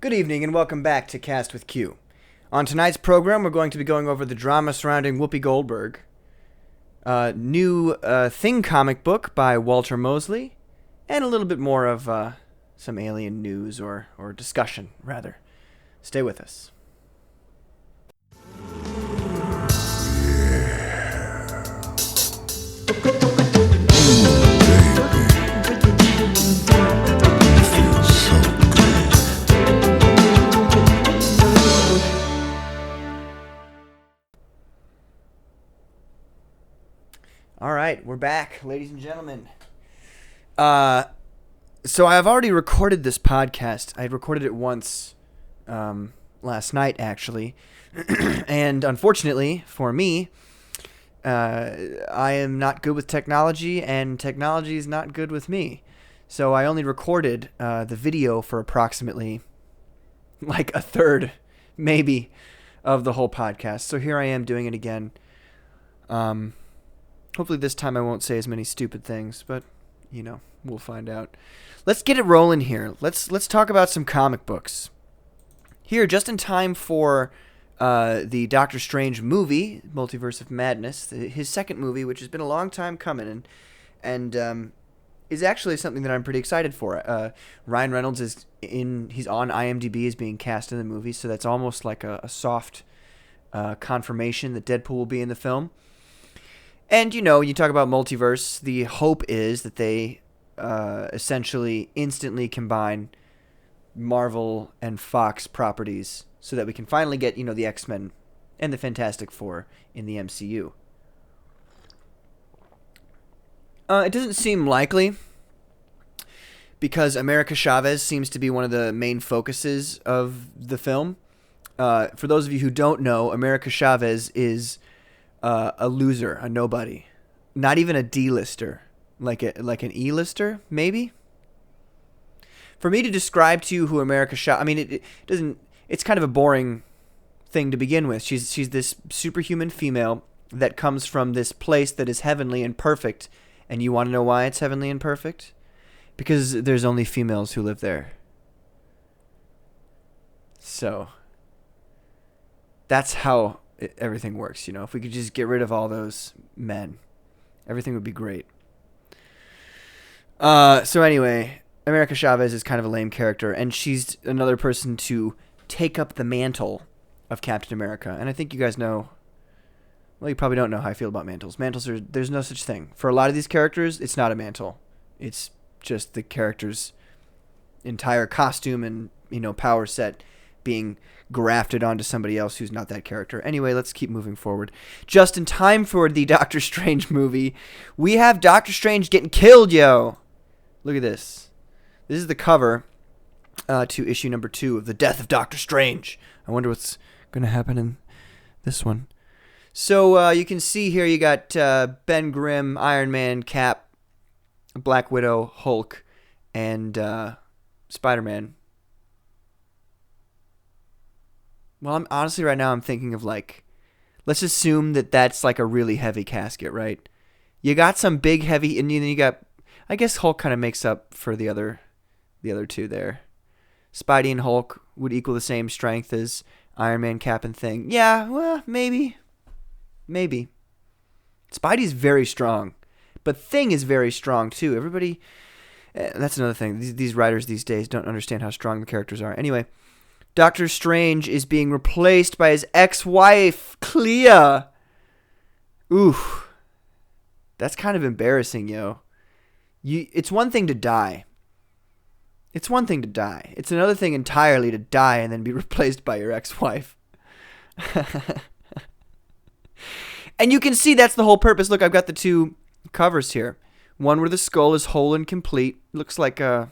Good evening and welcome back to Cast with Q. On tonight's program, we're going to be going over the drama surrounding Whoopi Goldberg, new Thing comic book by Walter Mosley, and a little bit more of some alien news or discussion, rather. Stay with us. All right, we're back, ladies and gentlemen. So I've already recorded this podcast. I recorded it once last night, actually. And unfortunately for me, I am not good with technology, and technology is not good with me. So I only recorded the video for approximately like a third, maybe, of the whole podcast. So here I am doing it again. Hopefully this time I won't say as many stupid things, but, you know, we'll find out. Let's get it rolling here. Let's talk about some comic books. Here, just in time for the Doctor Strange movie, Multiverse of Madness, his second movie, which has been a long time coming, and is actually something that I'm pretty excited for. Ryan Reynolds he's on IMDb as being cast in the movie, so that's almost like a soft confirmation that Deadpool will be in the film. And, you know, you talk about multiverse, the hope is that they essentially instantly combine Marvel and Fox properties so that we can finally get, you know, the X-Men and the Fantastic Four in the MCU. It doesn't seem likely because America Chavez seems to be one of the main focuses of the film. For those of you who don't know, America Chavez is a loser, a nobody, not even a D-lister, like an E-lister, maybe. For me to describe to you who America Chavez, I mean, it doesn't. It's kind of a boring thing to begin with. She's this superhuman female that comes from this place that is heavenly and perfect, and you want to know why it's heavenly and perfect? Because there's only females who live there. So that's how everything works, you know. If we could just get rid of all those men, everything would be great. So anyway, America Chavez is kind of a lame character, and she's another person to take up the mantle of Captain America. And I think you guys know, well, you probably don't know how I feel about mantles. There's no such thing. For a lot of these characters, it's not a mantle. It's just the character's entire costume and, you know, power set being grafted onto somebody else who's not that character. Anyway, let's keep moving forward. Just in time for the Doctor Strange movie, we have Doctor Strange getting killed, yo. Look at this. This is the cover to issue number 2 of The Death of Doctor Strange. I wonder what's going to happen in this one. So you can see here you got Ben Grimm, Iron Man, Cap, Black Widow, Hulk, and Spider-Man. Well, honestly right now I'm thinking of like, let's assume that that's like a really heavy casket, right? You got some big heavy, and then you got, I guess Hulk kind of makes up for the other two there. Spidey and Hulk would equal the same strength as Iron Man, Cap, and Thing. Yeah, well, maybe. Spidey's very strong, but Thing is very strong too. Everybody, that's another thing. These writers these days don't understand how strong the characters are. Anyway, Doctor Strange is being replaced by his ex-wife, Clea. Ooh, that's kind of embarrassing, yo. It's one thing to die. It's another thing entirely to die and then be replaced by your ex-wife. And you can see that's the whole purpose. Look, I've got the 2 covers here. One where the skull is whole and complete. Looks like a...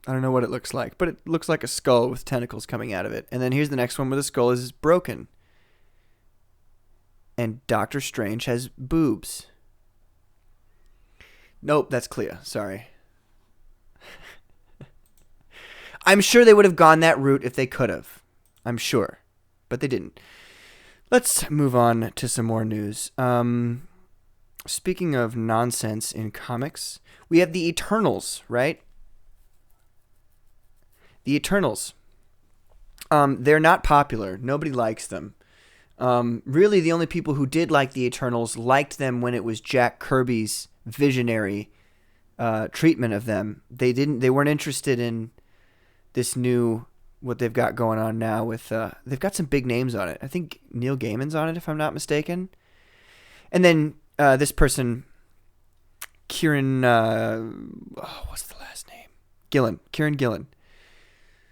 I don't know what it looks like, but it looks like a skull with tentacles coming out of it. And then here's the next one where the skull is broken. And Doctor Strange has boobs. Nope, that's Clea. Sorry. I'm sure they would have gone that route if they could have. I'm sure. But they didn't. Let's move on to some more news. Speaking of nonsense in comics, we have the Eternals, right? The Eternals. They're not popular. Nobody likes them. Really, the only people who did like the Eternals liked them when it was Jack Kirby's visionary treatment of them. They weren't interested in this new, what they've got going on now with, they've got some big names on it. I think Neil Gaiman's on it, if I'm not mistaken. And then this person, Kieran, what's the last name? Kieran Gillen.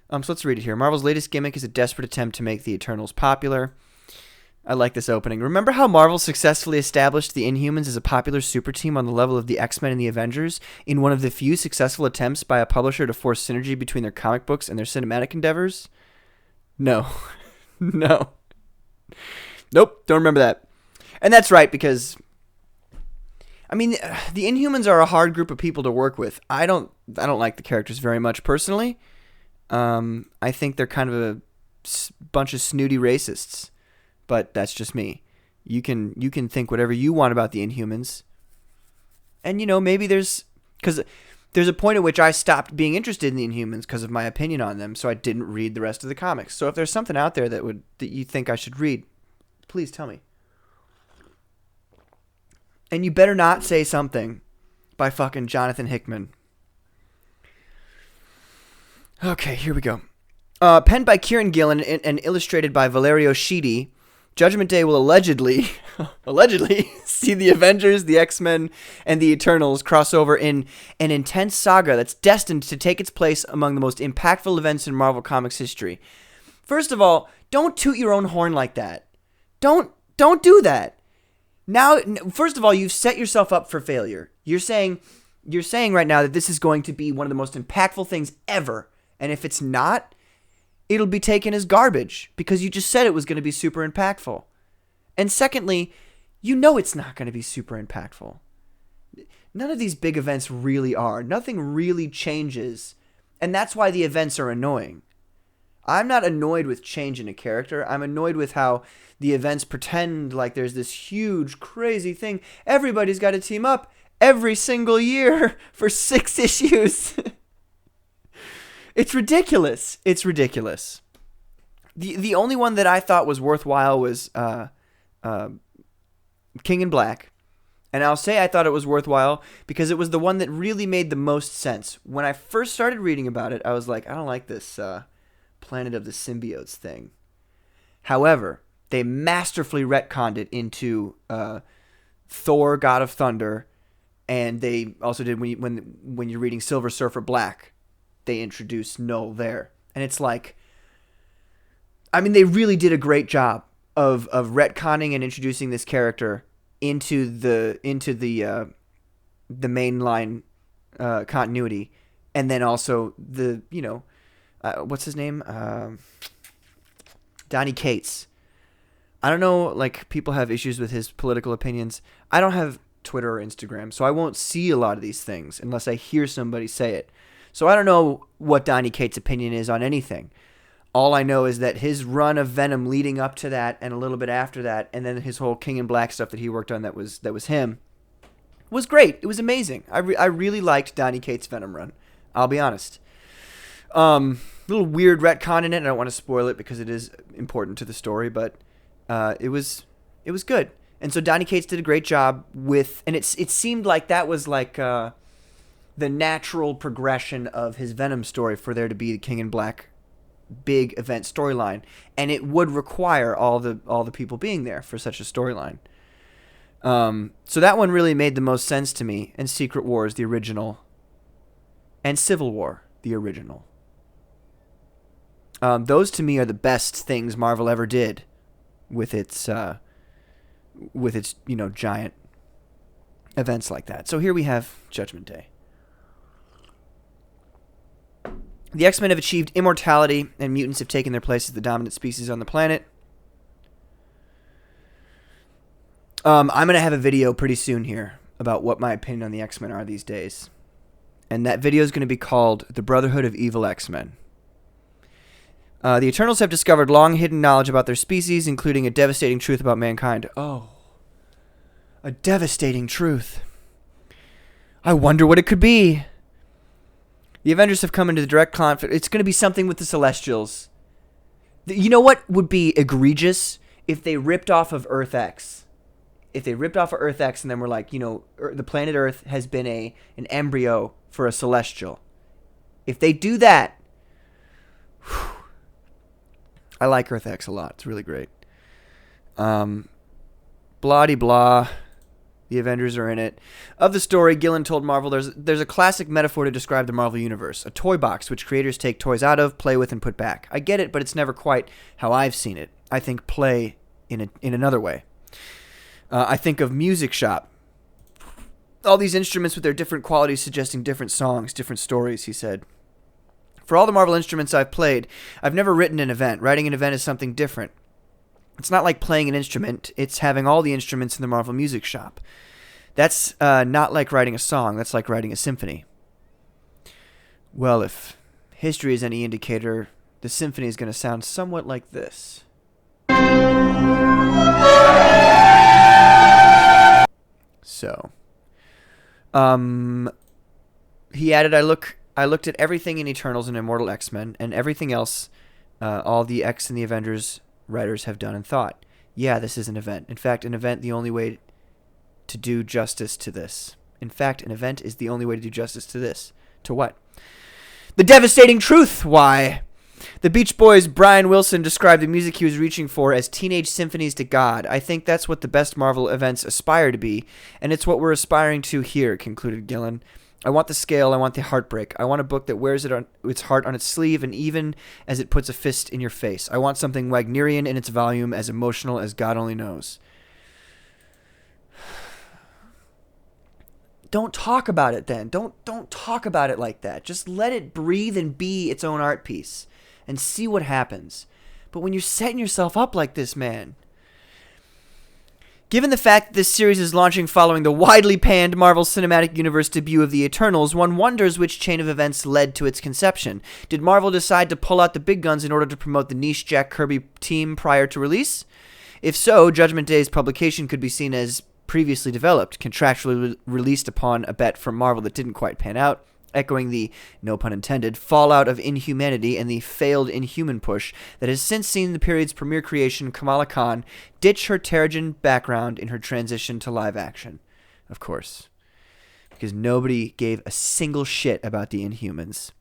So let's read it here. Marvel's latest gimmick is a desperate attempt to make the Eternals popular. I like this opening. Remember how Marvel successfully established the Inhumans as a popular super team on the level of the X-Men and the Avengers in one of the few successful attempts by a publisher to force synergy between their comic books and their cinematic endeavors? No. No. Nope, don't remember that. And that's right, because I mean, the Inhumans are a hard group of people to work with. I don't like the characters very much personally. I think they're kind of a bunch of snooty racists. But that's just me. You can think whatever you want about the Inhumans. And, maybe because there's a point at which I stopped being interested in the Inhumans because of my opinion on them, so I didn't read the rest of the comics. So if there's something out there that you think I should read, please tell me. And you better not say something by fucking Jonathan Hickman. Okay, here we go. Penned by Kieran Gillen and illustrated by Valerio Schiti, Judgment Day will allegedly see the Avengers, the X-Men, and the Eternals cross over in an intense saga that's destined to take its place among the most impactful events in Marvel Comics history. First of all, don't toot your own horn like that. Don't do that. Now, first of all, you've set yourself up for failure. You're saying right now that this is going to be one of the most impactful things ever, and if it's not, it'll be taken as garbage because you just said it was going to be super impactful. And secondly, it's not going to be super impactful. None of these big events really are. Nothing really changes. And that's why the events are annoying. I'm not annoyed with change in a character. I'm annoyed with how the events pretend like there's this huge, crazy thing. Everybody's got to team up every single year for 6 issues. It's ridiculous. It's ridiculous. The only one that I thought was worthwhile was King in Black. And I'll say I thought it was worthwhile because it was the one that really made the most sense. When I first started reading about it, I was like, I don't like this Planet of the Symbiotes thing. However, they masterfully retconned it into Thor, God of Thunder, and they also did when you're reading Silver Surfer Black, they introduced Null there. And it's like, I mean, they really did a great job of retconning and introducing this character into the mainline continuity, and then also the what's his name, Donny Cates. I don't know, like, people have issues with his political opinions. I don't have Twitter or Instagram, so I won't see a lot of these things unless I hear somebody say it. So I don't know what Donny Cates' opinion is on anything. All I know is that his run of Venom leading up to that and a little bit after that, and then his whole King in Black stuff that he worked on that was him, was great. It was amazing. I really liked Donny Cates' Venom run. I'll be honest. Little weird retcon in it. I don't want to spoil it because it is important to the story, but it was good. And so Donny Cates did a great job with, and it seemed like that was like the natural progression of his Venom story for there to be the King in Black big event storyline, and it would require all the people being there for such a storyline. So that one really made the most sense to me. And Secret Wars, the original, and Civil War, the original. Those to me are the best things Marvel ever did with its giant events like that. So here we have Judgment Day. The X-Men have achieved immortality, and mutants have taken their place as the dominant species on the planet. I'm going to have a video pretty soon here about what my opinion on the X-Men are these days. And that video is going to be called The Brotherhood of Evil X-Men. The Eternals have discovered long-hidden knowledge about their species, including a devastating truth about mankind. Oh, a devastating truth. I wonder what it could be. The Avengers have come into direct conflict. It's going to be something with the Celestials. You know what would be egregious? If they ripped off of Earth X. If they ripped off of Earth X and then were like, the planet Earth has been an embryo for a Celestial. If they do that, I like Earth X a lot. It's really great. Blah-de-blah. The Avengers are in it. Of the story, Gillen told Marvel there's a classic metaphor to describe the Marvel Universe. A toy box which creators take toys out of, play with, and put back. I get it, but it's never quite how I've seen it. I think play in another way. I think of Music Shop. All these instruments with their different qualities suggesting different songs, different stories, he said. For all the Marvel instruments I've played, I've never written an event. Writing an event is something different. It's not like playing an instrument. It's having all the instruments in the Marvel Music Shop. That's not like writing a song. That's like writing a symphony. Well, if history is any indicator, the symphony is going to sound somewhat like this. So, he added, I looked at everything in Eternals and Immortal X-Men and everything else all the X and the Avengers writers have done and thought. Yeah, this is an event. In fact, an event the only way to do justice to this. In fact, an event is the only way to do justice to this. To what? The devastating truth! Why? The Beach Boys' Brian Wilson described the music he was reaching for as teenage symphonies to God. I think that's what the best Marvel events aspire to be, and it's what we're aspiring to here, concluded Gillen. I want the scale, I want the heartbreak. I want a book that wears its heart on its sleeve, and even as it puts a fist in your face. I want something Wagnerian in its volume, as emotional as God only knows. Don't talk about it then. Don't talk about it like that. Just let it breathe and be its own art piece and see what happens. But when you're setting yourself up like this, man... Given the fact that this series is launching following the widely panned Marvel Cinematic Universe debut of the Eternals, one wonders which chain of events led to its conception. Did Marvel decide to pull out the big guns in order to promote the niche Jack Kirby team prior to release? If so, Judgment Day's publication could be seen as previously developed, contractually released upon a bet from Marvel that didn't quite pan out, echoing the, no pun intended, fallout of Inhumanity and the failed Inhuman push that has since seen the period's premier creation, Kamala Khan, ditch her Terrigen background in her transition to live action. Of course. Because nobody gave a single shit about the Inhumans.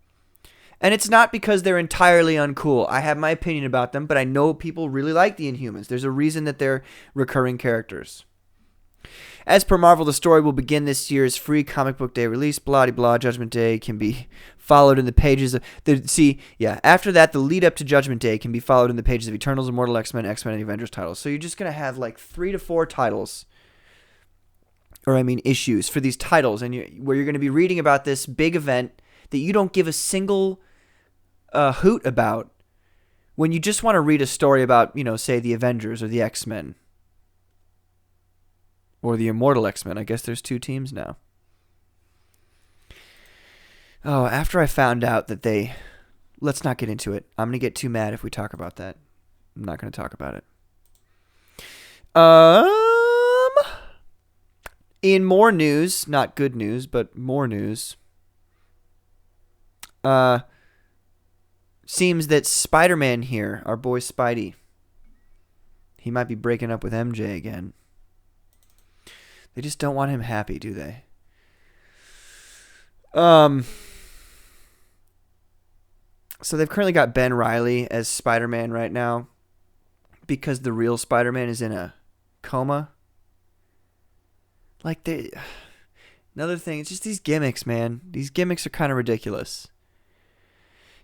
And it's not because they're entirely uncool. I have my opinion about them, but I know people really like the Inhumans. There's a reason that they're recurring characters. As per Marvel, the story will begin this year's free comic book day release. Blah-de-blah. Judgment Day can be followed in the pages of... after that, the lead up to Judgment Day can be followed in the pages of Eternals, Immortal X-Men, X-Men, and Avengers titles. So you're just going to have like 3 to 4 titles, issues for these titles, and where you're going to be reading about this big event that you don't give a single hoot about when you just want to read a story about, say, the Avengers or the X-Men. Or the Immortal X-Men. I guess there's 2 teams now. Oh, after I found out that they... Let's not get into it. I'm going to get too mad if we talk about that. I'm not going to talk about it. In more news, not good news, but more news. Seems that Spider-Man here, our boy Spidey, he might be breaking up with MJ again. They just don't want him happy, do they? So they've currently got Ben Reilly as Spider-Man right now because the real Spider-Man is in a coma. Another thing, it's just these gimmicks, man. These gimmicks are kind of ridiculous.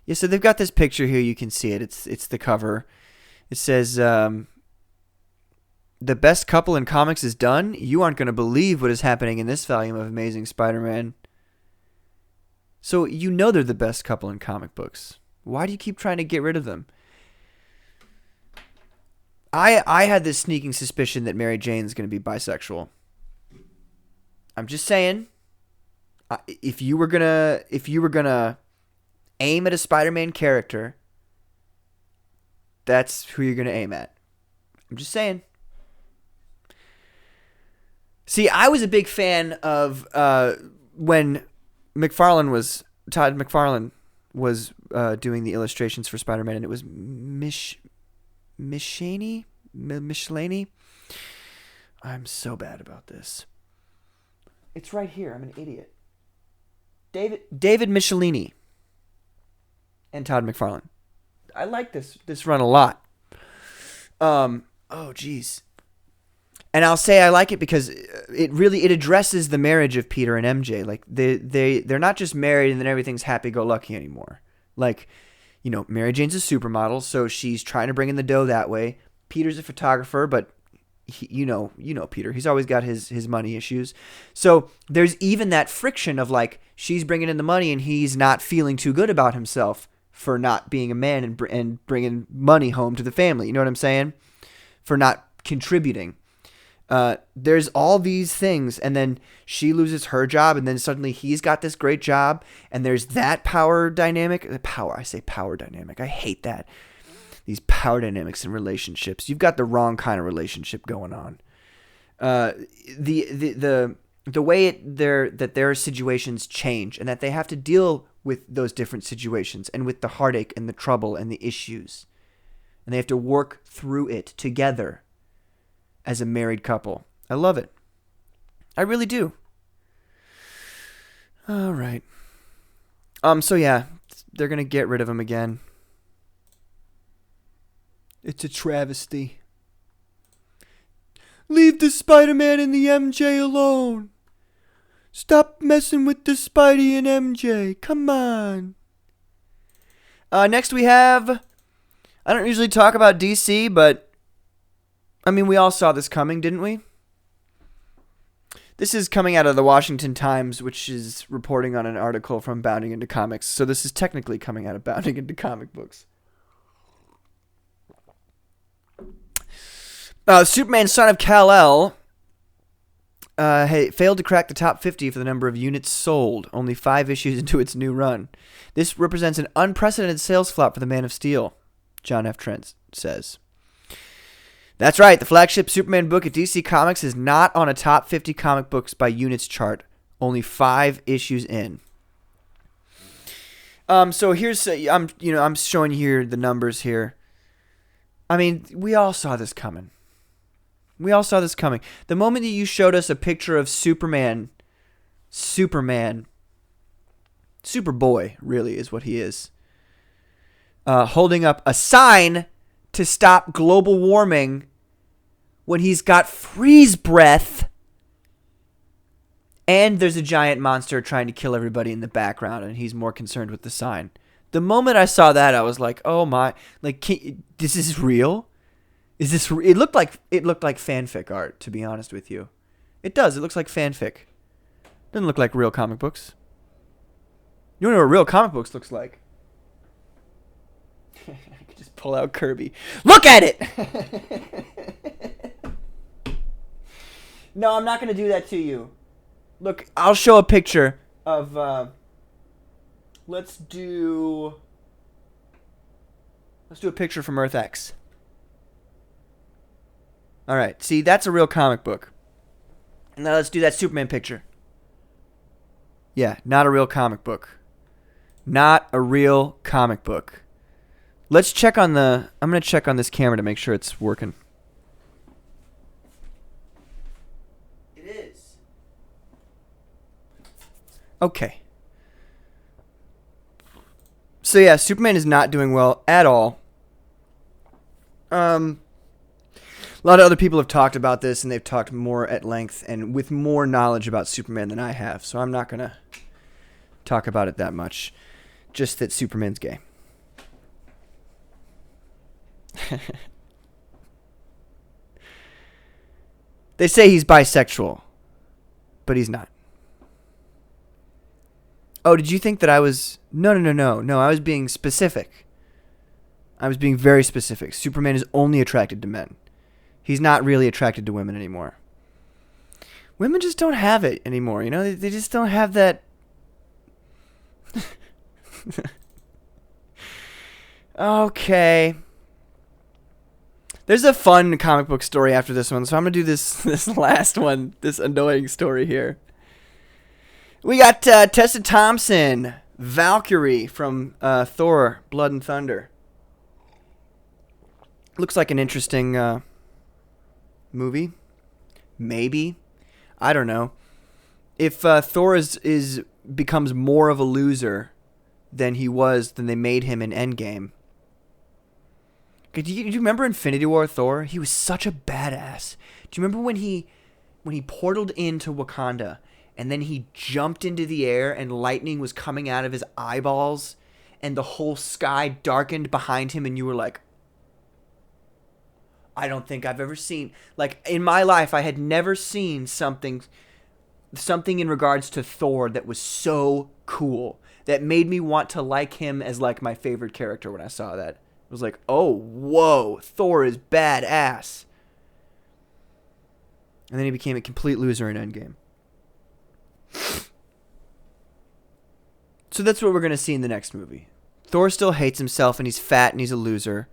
Yeah, so they've got this picture here. You can see it. It's the cover. It says... The best couple in comics is done. You aren't going to believe what is happening in this volume of Amazing Spider-Man. So you know they're the best couple in comic books. Why do you keep trying to get rid of them? I had this sneaking suspicion that Mary Jane's going to be bisexual. I'm just saying, if you were gonna aim at a Spider-Man character, that's who you're going to aim at. I'm just saying. See, I was a big fan of when McFarlane was Todd McFarlane was doing the illustrations for Spider-Man, and it was Michelini. I'm so bad about this. It's right here. I'm an idiot. David Michelini and Todd McFarlane. I like this run a lot. Geez. And I'll say I like it because it addresses the marriage of Peter and MJ. Like they're not just married and then everything's happy-go-lucky anymore. Like, Mary Jane's a supermodel, so she's trying to bring in the dough that way. Peter's a photographer, but you know Peter. He's always got his money issues. So there's even that friction of like she's bringing in the money and he's not feeling too good about himself for not being a man and bringing money home to the family. You know what I'm saying? For not contributing. There's all these things, and then she loses her job, and then suddenly he's got this great job, and there's that power dynamic. I say power dynamic. I hate that. These power dynamics in relationships. You've got the wrong kind of relationship going on. The way their situations change, and that they have to deal with those different situations, and with the heartache and the trouble and the issues, and they have to work through it together as a married couple. I love it. I really do. All right. So yeah, they're going to get rid of him again. It's a travesty. Leave the Spider-Man and the MJ alone. Stop messing with the Spidey and MJ. Come on. Next we have... I don't usually talk about DC, but... I mean, we all saw this coming, didn't we? This is coming out of the Washington Times, which is reporting on an article from Bounding Into Comics. So this is technically coming out of Bounding Into Comic Books. Superman, son of Kal-El, failed to crack the top 50 for the number of units sold, only 5 issues into its new run. This represents an unprecedented sales flop for the Man of Steel, John F. Trent says. That's right, the flagship Superman book at DC Comics is not on a top 50 comic books by units chart, only 5 issues in. So here's I'm showing you here the numbers here. I mean, we all saw this coming. The moment that you showed us a picture of Superman, Superboy really is what he is, holding up a sign to stop global warming when he's got freeze breath and there's a giant monster trying to kill everybody in the background and he's more concerned with the sign. The moment I saw that, I was like, oh my, like, this is real? Is this, it looked like fanfic art, to be honest with you. It does, it looks like fanfic. Doesn't look like real comic books. You know what real comic books looks like? I could just pull out Kirby. Look at it! No, I'm not going to do that to you. Look, I'll show a picture of... Let's do a picture from Earth X. All right, see, that's a real comic book. Now let's do that Superman picture. Yeah, not a real comic book. Not a real comic book. Let's check on I'm going to check on this camera to make sure it's working. It is. Okay. So yeah, Superman is not doing well at all. A lot of other people have talked about this, and they've talked more at length and with more knowledge about Superman than I have. So I'm not going to talk about it that much. Just that Superman's gay. They say he's bisexual, but he's not. Oh, did you think that I was... No, I was being specific. I was being very specific. Superman is only attracted to men. He's not really attracted to women anymore. Women just don't have it anymore, you know? They just don't have that... Okay. There's a fun comic book story after this one, so I'm going to do this last one, this annoying story here. We got Tessa Thompson, Valkyrie from Thor: Blood and Thunder. Looks like an interesting movie. Maybe. I don't know. If Thor becomes more of a loser than they made him in Endgame. Do you remember Infinity War Thor? He was such a badass. Do you remember when he portaled into Wakanda and then he jumped into the air and lightning was coming out of his eyeballs and the whole sky darkened behind him and you were like, I don't think I've ever seen, like, in my life I had never seen something in regards to Thor that was so cool, that made me want to like him as like my favorite character when I saw that. It was like, oh, whoa, Thor is badass. And then he became a complete loser in Endgame. So that's what we're going to see in the next movie. Thor still hates himself and he's fat and he's a loser.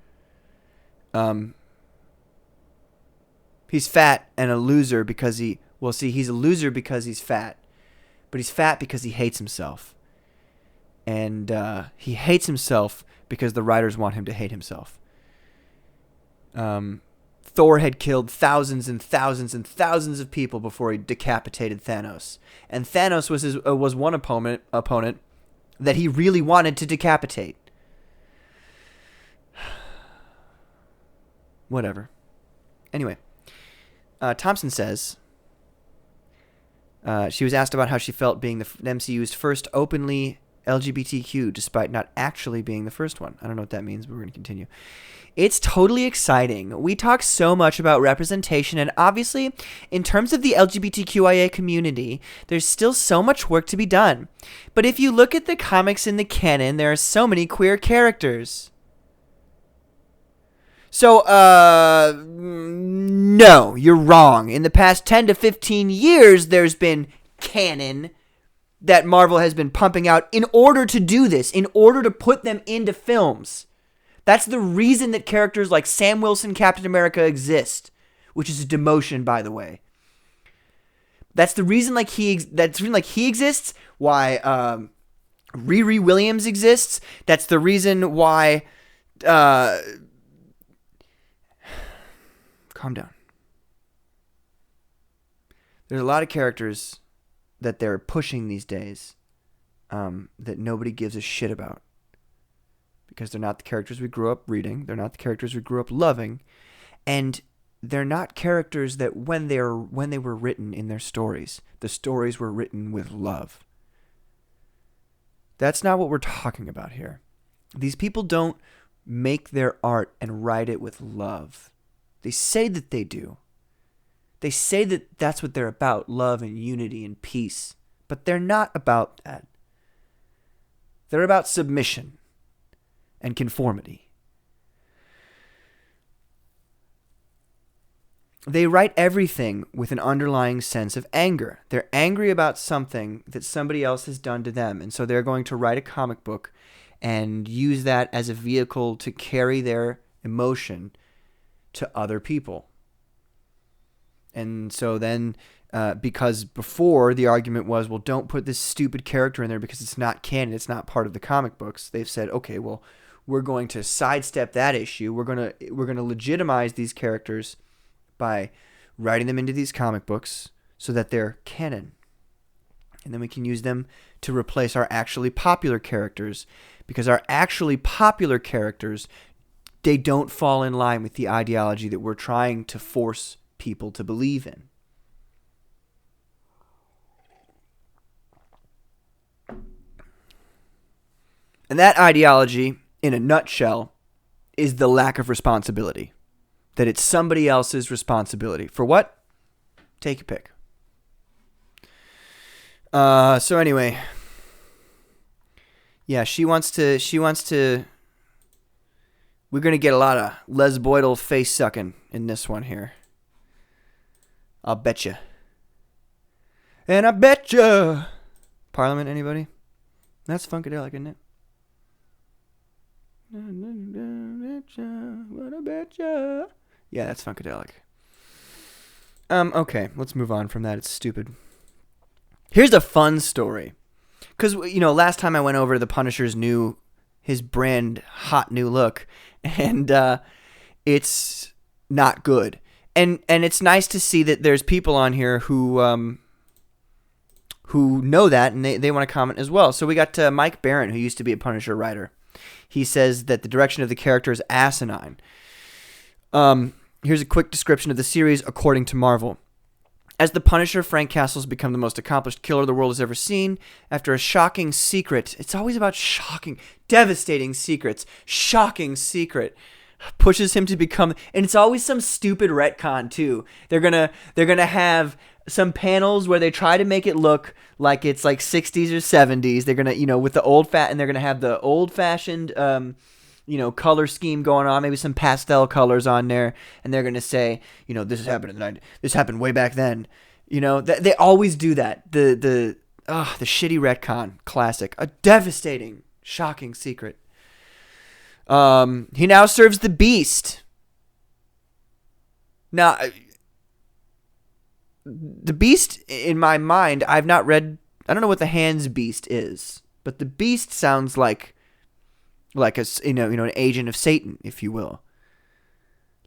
He's fat and a loser because he's a loser because he's fat. But he's fat because he hates himself. And he hates himself because the writers want him to hate himself. Thor had killed thousands and thousands and thousands of people before he decapitated Thanos. And Thanos was one opponent that he really wanted to decapitate. Whatever. Anyway, Thompson says she was asked about how she felt being the MCU's first openly LGBTQ, despite not actually being the first one. I don't know what that means, but we're going to continue. It's totally exciting. We talk so much about representation, and obviously, in terms of the LGBTQIA community, there's still so much work to be done. But if you look at the comics in the canon, there are so many queer characters. So, no, you're wrong. In the past 10 to 15 years, there's been canon that Marvel has been pumping out in order to do this, in order to put them into films. That's the reason that characters like Sam Wilson, Captain America exist, which is a demotion, by the way. That's the reason he exists. Why Riri Williams exists. That's the reason why. Calm down. There's a lot of characters that they're pushing these days that nobody gives a shit about. Because they're not the characters we grew up reading. They're not the characters we grew up loving. And they're not characters that when they were written in their stories, the stories were written with love. That's not what we're talking about here. These people don't make their art and write it with love. They say that they do. They say that that's what they're about, love and unity and peace. But they're not about that. They're about submission and conformity. They write everything with an underlying sense of anger. They're angry about something that somebody else has done to them, and so they're going to write a comic book and use that as a vehicle to carry their emotion to other people. And so then, because before the argument was, well, don't put this stupid character in there because it's not canon, it's not part of the comic books. They've said, okay, well, we're going to sidestep that issue. We're going to legitimize these characters by writing them into these comic books so that they're canon. And then we can use them to replace our actually popular characters, because our actually popular characters, they don't fall in line with the ideology that we're trying to force people to believe in. And that ideology, in a nutshell, is the lack of responsibility. That it's somebody else's responsibility. For what? Take your pick. So anyway. Yeah, she wants to... We're going to get a lot of lesboidal face sucking in this one here. I'll betcha. And I betcha. Parliament, anybody? That's Funkadelic, isn't it? What a betcha. Yeah, that's Funkadelic. Okay, let's move on from that. It's stupid. Here's a fun story. because last time I went over the Punisher's his brand hot new look, and it's not good. And it's nice to see that there's people on here who know that, and they want to comment as well. So we got Mike Barron, who used to be a Punisher writer. He says that the direction of the character is asinine. Here's a quick description of the series according to Marvel. As the Punisher, Frank Castle's become the most accomplished killer the world has ever seen. After a shocking secret, it's always about shocking, devastating secrets, shocking secret, pushes him to become, and it's always some stupid retcon too. They're gonna have some panels where they try to make it look like it's like 60s or 70s. They're gonna, with the and they're gonna have the old-fashioned, color scheme going on, maybe some pastel colors on there, and they're gonna say, this happened in the 90s. This happened way back then. They always do that. The shitty retcon classic, a devastating, shocking secret. He now serves the Beast. Now, the Beast, in my mind, I've not read. I don't know what the Hands Beast is, but the Beast sounds like an agent of Satan, if you will.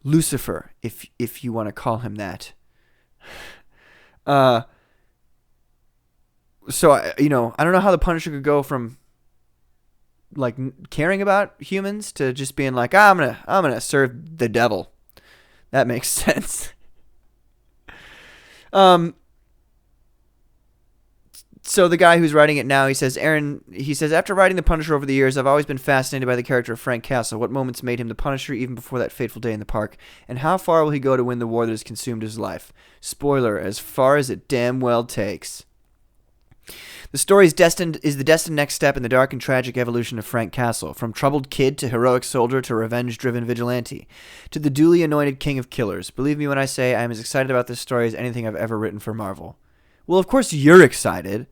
Lucifer, if you want to call him that. So I don't know how the Punisher could go from like caring about humans to just being like, I'm gonna serve the devil. That makes sense. So the guy who's writing it now, he says, after writing The Punisher over the years, I've always been fascinated by the character of Frank Castle. What moments made him the Punisher even before that fateful day in the park? And how far will he go to win the war that has consumed his life? Spoiler, as far as it damn well takes. The story is the destined next step in the dark and tragic evolution of Frank Castle, from troubled kid to heroic soldier to revenge-driven vigilante, to the duly anointed king of killers. Believe me when I say I am as excited about this story as anything I've ever written for Marvel. Well, of course you're excited.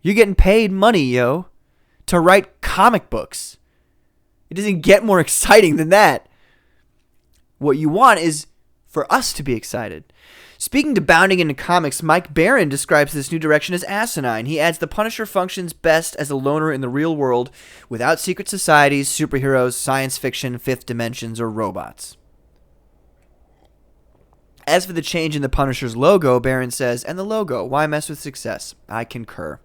You're getting paid money, yo, to write comic books. It doesn't get more exciting than that. What you want is for us to be excited. Speaking to bounding into comics, Mike Barron describes this new direction as asinine. He adds the Punisher functions best as a loner in the real world without secret societies, superheroes, science fiction, fifth dimensions, or robots. As for the change in the Punisher's logo, Barron says, and the logo, why mess with success? I concur.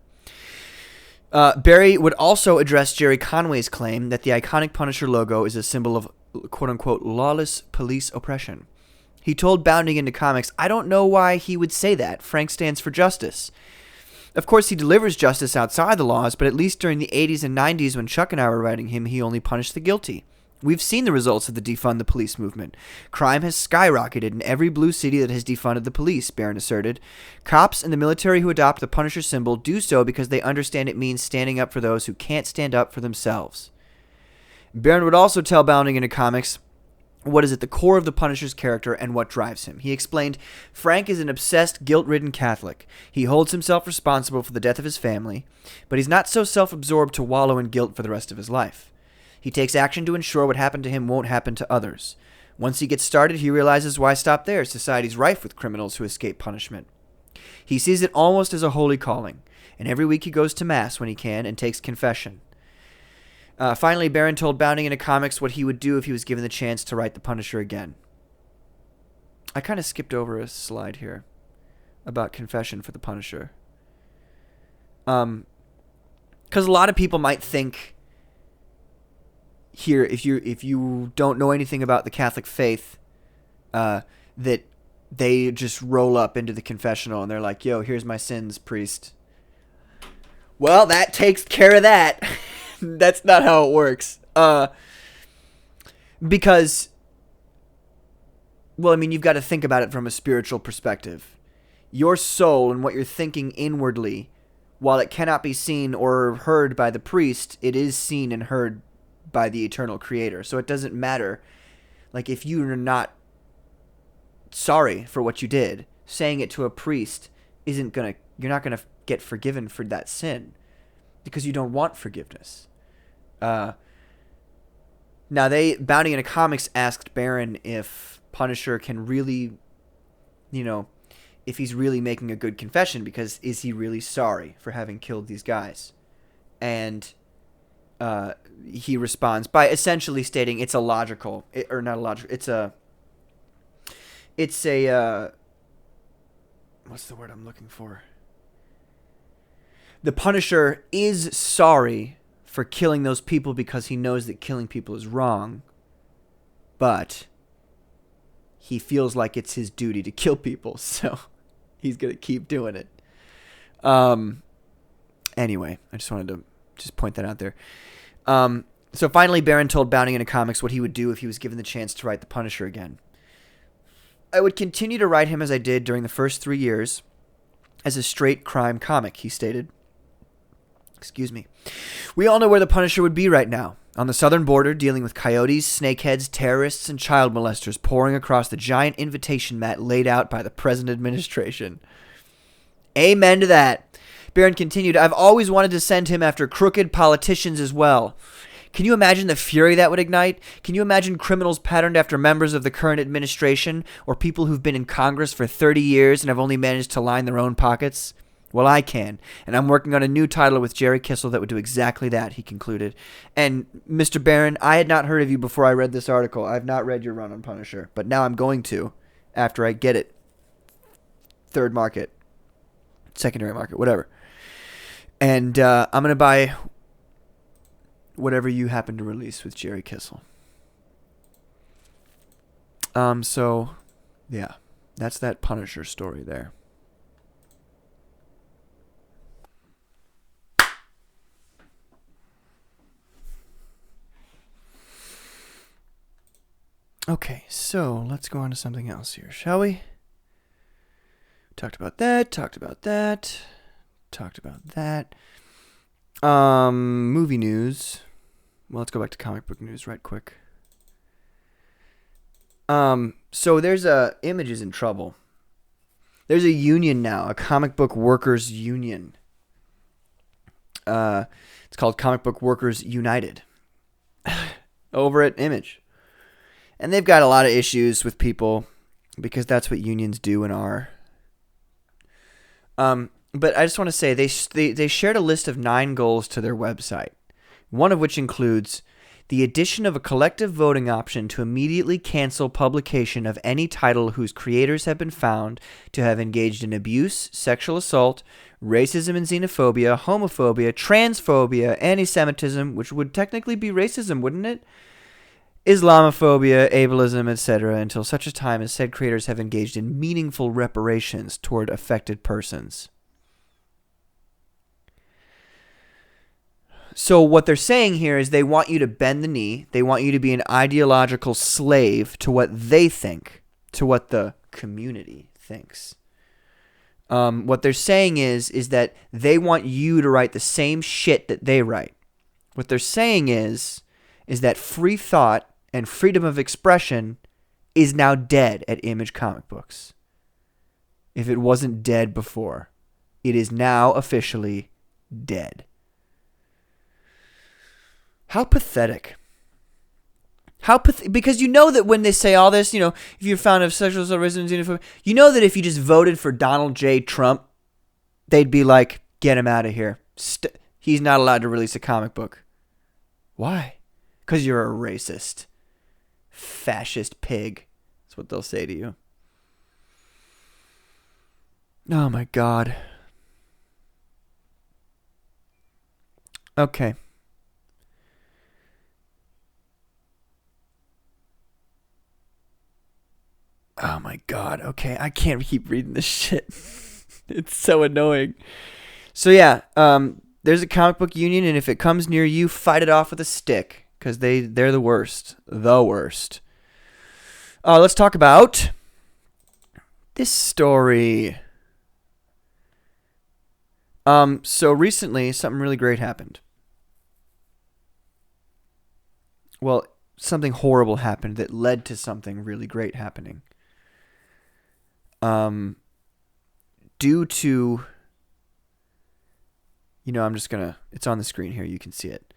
Barry would also address Jerry Conway's claim that the iconic Punisher logo is a symbol of quote-unquote lawless police oppression. He told Bounding Into Comics, I don't know why he would say that. Frank stands for justice. Of course, he delivers justice outside the laws, but at least during the 80s and 90s when Chuck and I were writing him, he only punished the guilty. We've seen the results of the defund the police movement. Crime has skyrocketed in every blue city that has defunded the police, Barron asserted. Cops and the military who adopt the Punisher symbol do so because they understand it means standing up for those who can't stand up for themselves. Barron would also tell Bounding Into Comics what is at the core of the Punisher's character and what drives him. He explained, Frank is an obsessed, guilt-ridden Catholic. He holds himself responsible for the death of his family, but he's not so self-absorbed to wallow in guilt for the rest of his life. He takes action to ensure what happened to him won't happen to others. Once he gets started, he realizes why stop there. Society's rife with criminals who escape punishment. He sees it almost as a holy calling, and every week he goes to Mass when he can and takes confession. Finally, Barron told Bounding Into Comics what he would do if he was given the chance to write the Punisher again. I kind of skipped over a slide here about confession for the Punisher. Because a lot of people might think here, if you don't know anything about the Catholic faith, that they just roll up into the confessional and they're like, yo, here's my sins, priest. Well, that takes care of that. That's not how it works. Because, well, I mean, you've got to think about it from a spiritual perspective. Your soul and what you're thinking inwardly, while it cannot be seen or heard by the priest, it is seen and heard by the eternal creator. So it doesn't matter. Like, if you're not sorry for what you did, saying it to a priest you're not gonna get forgiven for that sin because you don't want forgiveness. Now, Bounding Into Comics asked Barron if Punisher can really, if he's really making a good confession, because is he really sorry for having killed these guys? And he responds by essentially stating it's illogical, or not illogical. It's a what's the word I'm looking for? The Punisher is sorry for killing those people because he knows that killing people is wrong, but he feels like it's his duty to kill people, so he's gonna keep doing it. Anyway, I just wanted to point that out there. So finally, Barron told Bounding Into Comics what he would do if he was given the chance to write the Punisher again. I would continue to write him as I did during the first 3 years as a straight crime comic, he stated. Excuse me. We all know where the Punisher would be right now. On the southern border, dealing with coyotes, snakeheads, terrorists, and child molesters pouring across the giant invitation mat laid out by the present administration. Amen to that. Barron continued, I've always wanted to send him after crooked politicians as well. Can you imagine the fury that would ignite? Can you imagine criminals patterned after members of the current administration or people who've been in Congress for 30 years and have only managed to line their own pockets? Well, I can, and I'm working on a new title with Jerry Kissel that would do exactly that, he concluded. And, Mr. Barron, I had not heard of you before I read this article. I've not read your run on Punisher, but now I'm going to, after I get it. Third market, secondary market, whatever. And I'm going to buy whatever you happen to release with Jerry Kissel. So, yeah, that's that Punisher story there. Okay, so let's go on to something else here, shall we? Talked about that. Movie news. Well, let's go back to comic book news right quick. So there's Image is in trouble. There's a union now, a comic book workers union. It's called Comic Book Workers United. Over at Image. And they've got a lot of issues with people because that's what unions do and are. But I just want to say they shared a list of 9 goals to their website, one of which includes the addition of a collective voting option to immediately cancel publication of any title whose creators have been found to have engaged in abuse, sexual assault, racism and xenophobia, homophobia, transphobia, anti-Semitism, which would technically be racism, wouldn't it? Islamophobia, ableism, etc., until such a time as said creators have engaged in meaningful reparations toward affected persons. So what they're saying here is they want you to bend the knee. They want you to be an ideological slave to what they think, to what the community thinks. What they're saying is that they want you to write the same shit that they write. What they're saying is that free thought and freedom of expression is now dead at Image Comic Books. If it wasn't dead before, it is now officially dead. How pathetic. Because you know that when they say all this, if you're found of sexual assault, racism, xenophobia, you know that if you just voted for Donald J. Trump, they'd be like, get him out of here. He's not allowed to release a comic book. Why? Because you're a racist. Fascist pig. That's what they'll say to you. Oh my God. Okay. Oh my God. Okay, I can't keep reading this shit. It's so annoying. So yeah, there's a comic book union, and if it comes near you, fight it off with a stick. Because they're the worst. The worst. Let's talk about this story. So recently, something really great happened. Well, something horrible happened that led to something really great happening. Due to... it's on the screen here. You can see it.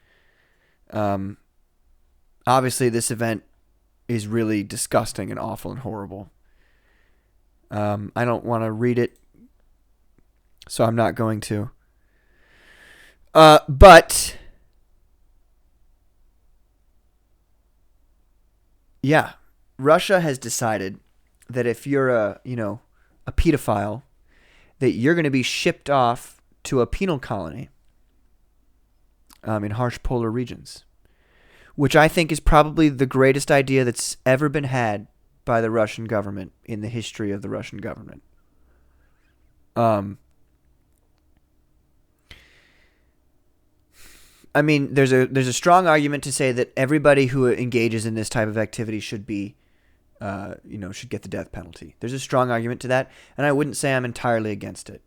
Obviously, this event is really disgusting and awful and horrible. I don't want to read it, so I'm not going to. But yeah, Russia has decided that if you're a pedophile, that you're going to be shipped off to a penal colony in harsh polar regions, which I think is probably the greatest idea that's ever been had by the Russian government in the history of the Russian government. I mean, there's a strong argument to say that everybody who engages in this type of activity should be, should get the death penalty. There's a strong argument to that, and I wouldn't say I'm entirely against it.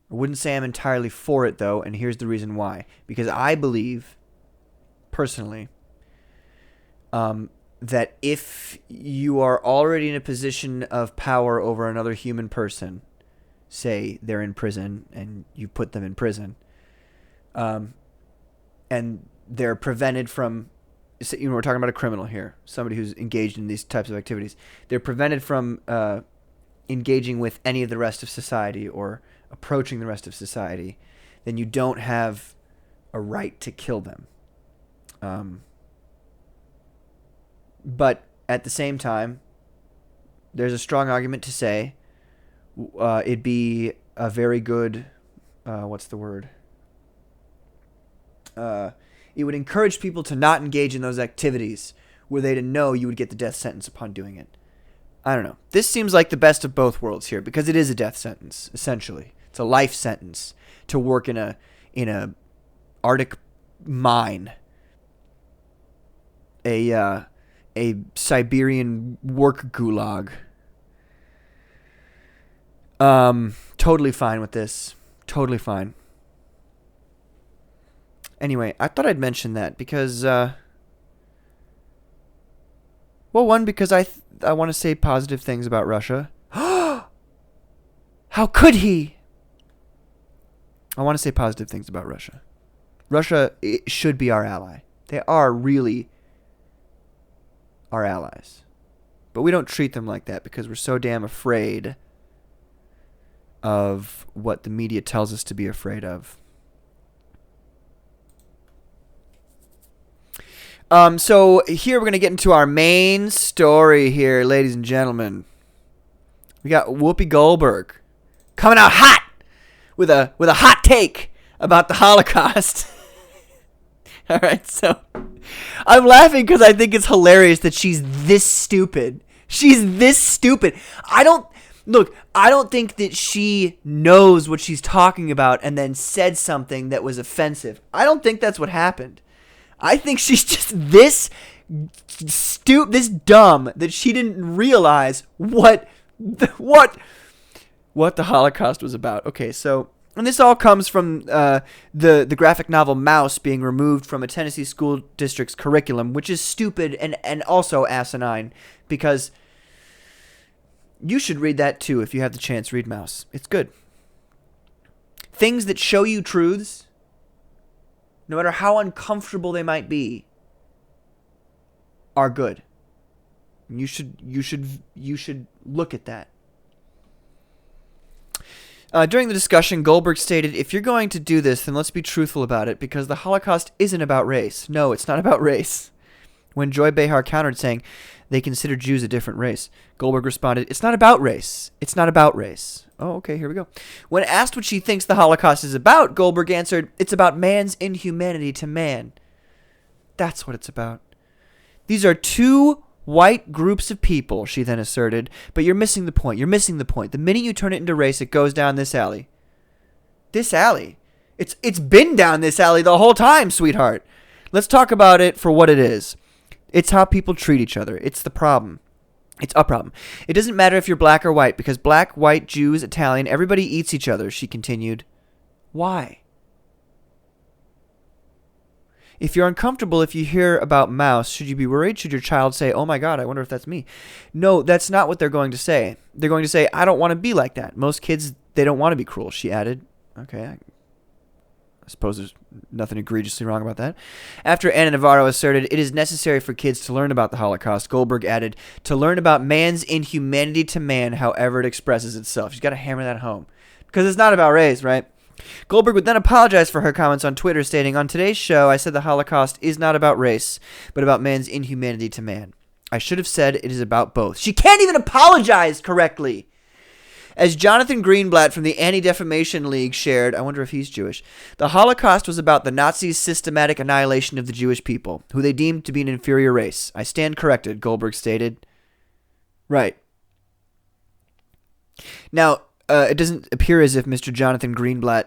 I wouldn't say I'm entirely for it, though, and here's the reason why. Because I believe, personally, that if you are already in a position of power over another human person, say they're in prison and you put them in prison, and they're prevented from, we're talking about a criminal here, somebody who's engaged in these types of activities, they're prevented from engaging with any of the rest of society or approaching the rest of society, then you don't have a right to kill them. But at the same time, there's a strong argument to say it'd be a very good, what's the word? It would encourage people to not engage in those activities were they to know you would get the death sentence upon doing it. I don't know. This seems like the best of both worlds here because it is a death sentence, essentially. It's a life sentence to work in a Arctic mine, a Siberian work gulag. Totally fine with this. Totally fine. Anyway, I thought I'd mention that because, because I want to say positive things about Russia. How could he? I want to say positive things about Russia. Russia should be our ally. They are really our allies. But we don't treat them like that because we're so damn afraid of what the media tells us to be afraid of. So here we're going to get into our main story here, ladies and gentlemen. We got Whoopi Goldberg coming out hot with a hot take about the Holocaust. All right, so I'm laughing because I think it's hilarious that she's this stupid. She's this stupid. I don't think that she knows what she's talking about and then said something that was offensive. I don't think that's what happened. I think she's just this dumb that she didn't realize what the Holocaust was about. Okay, so, and this all comes from the graphic novel Mouse being removed from a Tennessee school district's curriculum, which is stupid and also asinine, because you should read that too if you have the chance. Read Mouse. It's good. Things that show you truths, no matter how uncomfortable they might be, are good. You should look at that. During the discussion, Goldberg stated, "If you're going to do this, then let's be truthful about it, because the Holocaust isn't about race. No, it's not about race." When Joy Behar countered, saying they consider Jews a different race, Goldberg responded, "It's not about race. It's not about race." Oh, okay, here we go. When asked what she thinks the Holocaust is about, Goldberg answered, "It's about man's inhumanity to man." That's what it's about. These are two white groups of people, she then asserted, but you're missing the point. You're missing the point. The minute you turn it into race, it goes down this alley. This alley? It's been down this alley the whole time, sweetheart. Let's talk about it for what it is. It's how people treat each other. It's the problem. It's a problem. It doesn't matter if you're black or white, because black, white, Jews, Italian, everybody eats each other, she continued. Why? If you're uncomfortable if you hear about Mouse, should you be worried? Should your child say, "Oh my God, I wonder if that's me"? No, that's not what they're going to say. They're going to say, "I don't want to be like that." Most kids, they don't want to be cruel, she added. Okay, I suppose there's nothing egregiously wrong about that. After Ana Navarro asserted, it is necessary for kids to learn about the Holocaust, Goldberg added, to learn about man's inhumanity to man, however it expresses itself. She's got to hammer that home. Because it's not about race, right? Goldberg would then apologize for her comments on Twitter, stating, on today's show, I said the Holocaust is not about race, but about man's inhumanity to man. I should have said it is about both. She can't even apologize correctly. As Jonathan Greenblatt from the Anti-Defamation League shared, I wonder if he's Jewish, the Holocaust was about the Nazis' systematic annihilation of the Jewish people, who they deemed to be an inferior race. I stand corrected, Goldberg stated. Right. Now, it doesn't appear as if Mr. Jonathan Greenblatt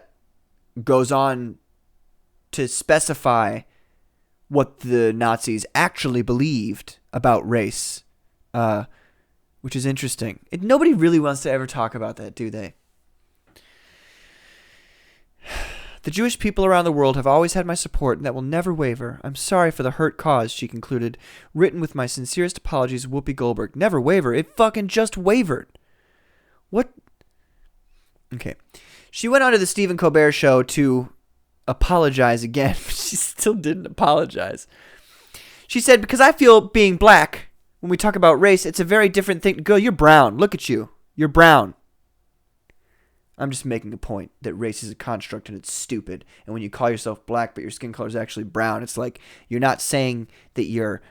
goes on to specify what the Nazis actually believed about race, which is interesting. Nobody really wants to ever talk about that, do they? The Jewish people around the world have always had my support, and that will never waver. I'm sorry for the hurt caused, she concluded. Written with my sincerest apologies, Whoopi Goldberg. Never waver. It fucking just wavered. What? Okay. She went on to the Stephen Colbert Show to apologize again, but she still didn't apologize. She said, because I feel being black, when we talk about race, it's a very different thing. Girl, you're brown. Look at you. You're brown. I'm just making a point that race is a construct and it's stupid. And when you call yourself black but your skin color is actually brown, it's like you're not saying that you're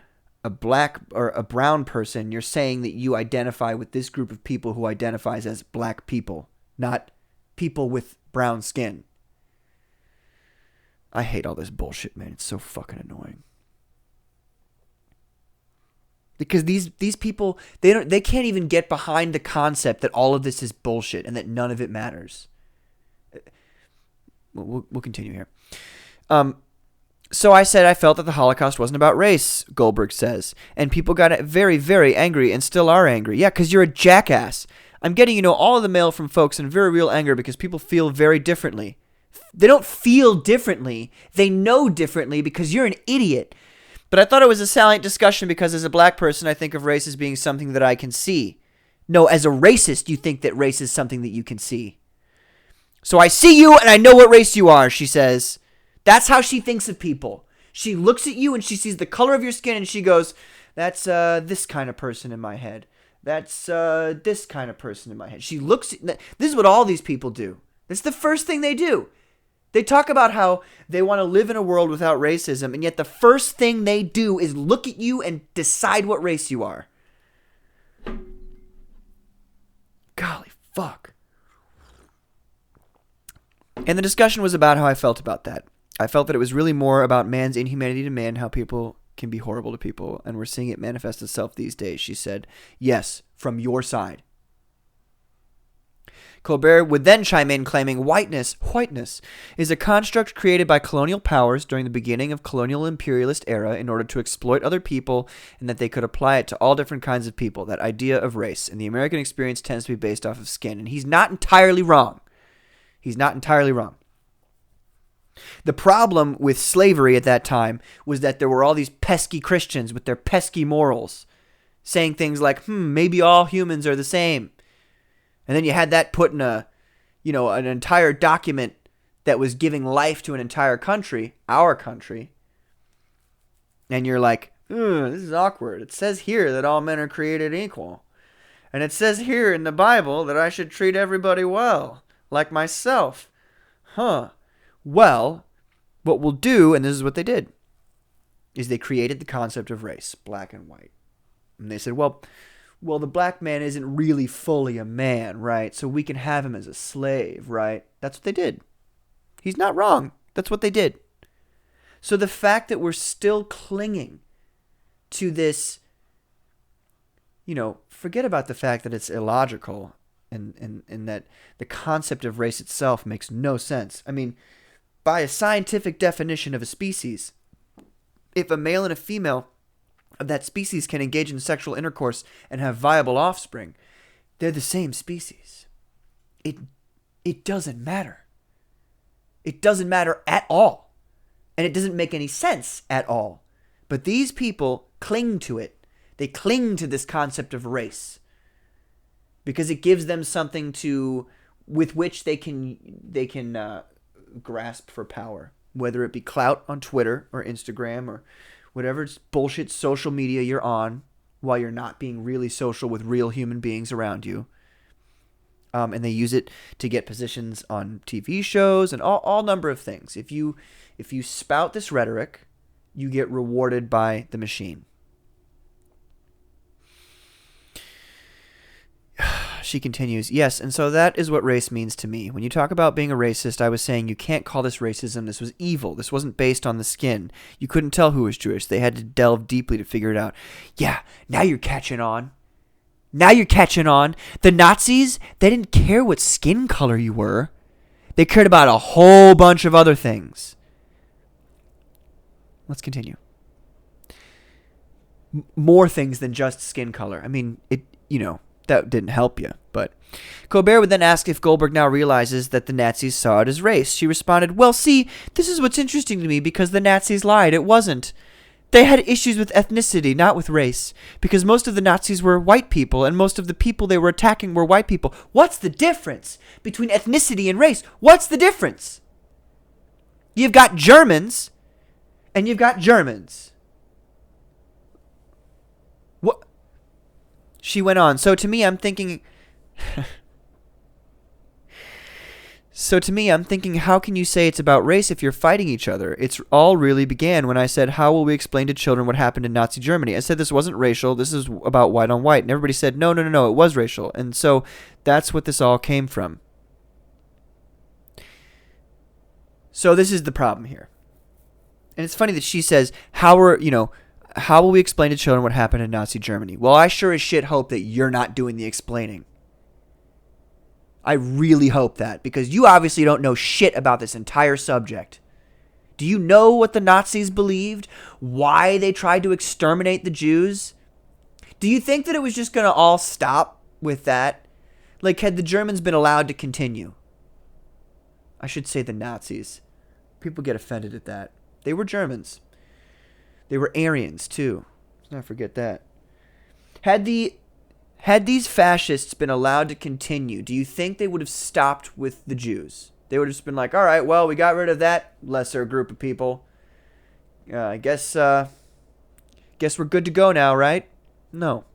a black or a brown person. You're saying that you identify with this group of people who identifies as black people, not people with brown skin. I hate all this bullshit, man. It's so fucking annoying. Because these people, they can't even get behind the concept that all of this is bullshit and that none of it matters. We'll continue here. So I said I felt that the Holocaust wasn't about race, Goldberg says. And people got very, very angry and still are angry. Yeah, because you're a jackass. I'm getting, all of the mail from folks in very real anger because people feel very differently. They don't feel differently. They know differently because you're an idiot. But I thought it was a salient discussion because as a black person, I think of race as being something that I can see. No, as a racist, you think that race is something that you can see. So I see you and I know what race you are, she says. That's how she thinks of people. She looks at you and she sees the color of your skin and she goes, that's this kind of person in my head. That's this kind of person in my head. She looks at, this is what all these people do. That's the first thing they do. They talk about how they want to live in a world without racism, and yet the first thing they do is look at you and decide what race you are. Golly fuck. And the discussion was about how I felt about that. I felt that it was really more about man's inhumanity to man, how people can be horrible to people, and we're seeing it manifest itself these days, she said. Yes, from your side. Colbert would then chime in claiming whiteness is a construct created by colonial powers during the beginning of colonial imperialist era in order to exploit other people and that they could apply it to all different kinds of people, that idea of race. And the American experience tends to be based off of skin. And he's not entirely wrong. He's not entirely wrong. The problem with slavery at that time was that there were all these pesky Christians with their pesky morals saying things like, maybe all humans are the same. And then you had that put in an entire document that was giving life to an entire country, our country. And you're like, this is awkward. It says here that all men are created equal. And it says here in the Bible that I should treat everybody well, like myself. Well, what we'll do, and this is what they did, is they created the concept of race, black and white. And they said, well, the black man isn't really fully a man, right? So we can have him as a slave, right? That's what they did. He's not wrong. That's what they did. So the fact that we're still clinging to this, forget about the fact that it's illogical and that the concept of race itself makes no sense. I mean, by a scientific definition of a species, if a male and a female of that species can engage in sexual intercourse and have viable offspring, they're the same species. It doesn't matter. It doesn't matter at all. And it doesn't make any sense at all. But these people cling to it. They cling to this concept of race because it gives them something with which they can grasp for power, whether it be clout on Twitter or Instagram or whatever bullshit social media you're on while you're not being really social with real human beings around you. And they use it to get positions on TV shows and all number of things. If you spout this rhetoric, you get rewarded by the machine. She continues, yes, and so that is what race means to me. When you talk about being a racist, I was saying you can't call this racism. This was evil. This wasn't based on the skin. You couldn't tell who was Jewish. They had to delve deeply to figure it out. Yeah, now you're catching on. Now you're catching on. The Nazis, they didn't care what skin color you were. They cared about a whole bunch of other things. Let's continue. More things than just skin color. I mean, that didn't help you. But Colbert would then ask if Goldberg now realizes that the Nazis saw it as race. She responded, well, see, this is what's interesting to me because the Nazis lied. It wasn't. They had issues with ethnicity, not with race, because most of the Nazis were white people, and most of the people they were attacking were white people. What's the difference between ethnicity and race? What's the difference? You've got Germans, and you've got Germans. What? She went on, so to me, I'm thinking, how can you say it's about race if you're fighting each other? It's all really began when I said, how will we explain to children what happened in Nazi Germany? I said this wasn't racial. This is about white on white. And everybody said, no, it was racial. And so that's what this all came from. So this is the problem here. And it's funny that she says, how will we explain to children what happened in Nazi Germany? Well, I sure as shit hope that you're not doing the explaining. I really hope that, because you obviously don't know shit about this entire subject. Do you know what the Nazis believed? Why they tried to exterminate the Jews? Do you think that it was just going to all stop with that? Like, had the Germans been allowed to continue? I should say the Nazis. People get offended at that. They were Germans. They were Aryans, too. Let's not forget that. Had these fascists been allowed to continue, do you think they would have stopped with the Jews? They would have just been like, all right, well, we got rid of that lesser group of people. I guess we're good to go now, right? No.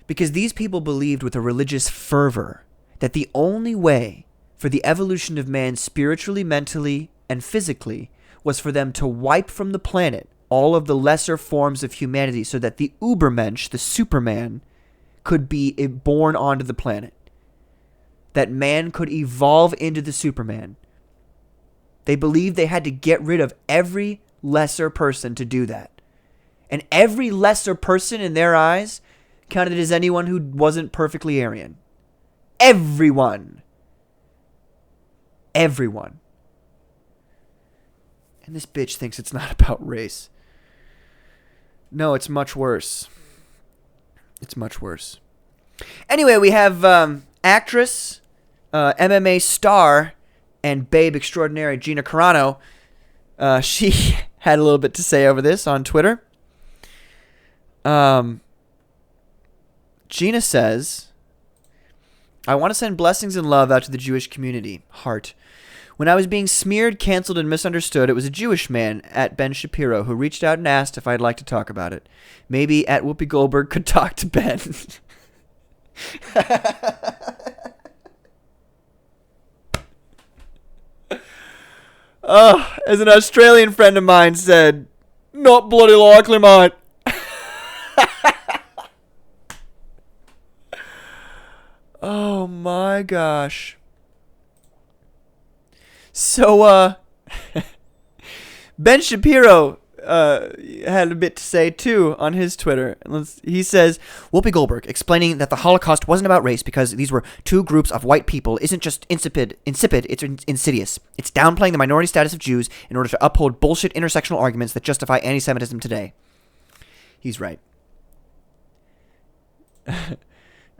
Because these people believed with a religious fervor that the only way for the evolution of man spiritually, mentally, and physically was for them to wipe from the planet all of the lesser forms of humanity so that the Ubermensch, the Superman, could be born onto the planet. That man could evolve into the Superman. They believed they had to get rid of every lesser person to do that. And every lesser person in their eyes counted as anyone who wasn't perfectly Aryan. Everyone. And this bitch thinks it's not about race. No, it's much worse. Anyway, we have actress, MMA star, and babe extraordinary Gina Carano. She had a little bit to say over this on Twitter. Gina says, I want to send blessings and love out to the Jewish community. Heart. When I was being smeared, canceled, and misunderstood, it was a Jewish man at Ben Shapiro who reached out and asked if I'd like to talk about it. Maybe at Whoopi Goldberg could talk to Ben. Oh, as an Australian friend of mine said, not bloody likely, mate. Oh my gosh. So, Ben Shapiro had a bit to say, too, on his Twitter. He says, Whoopi Goldberg, explaining that the Holocaust wasn't about race because these were two groups of white people, isn't just insipid, it's insidious. It's downplaying the minority status of Jews in order to uphold bullshit intersectional arguments that justify anti-Semitism today. He's right.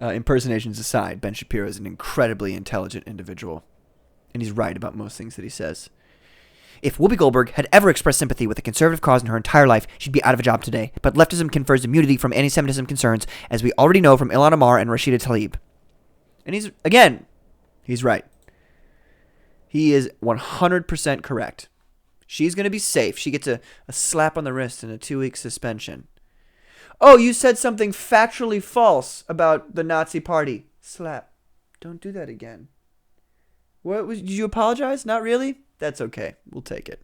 Impersonations aside, Ben Shapiro is an incredibly intelligent individual. And he's right about most things that he says. If Whoopi Goldberg had ever expressed sympathy with the conservative cause in her entire life, she'd be out of a job today. But leftism confers immunity from anti-Semitism concerns, as we already know from Ilhan Omar and Rashida Tlaib. And he's He's right. He is 100% correct. She's going to be safe. She gets a slap on the wrist and a 2-week suspension. Oh, you said something factually false about the Nazi party. Slap. Don't do that again. Did you apologize? Not really? That's okay. We'll take it.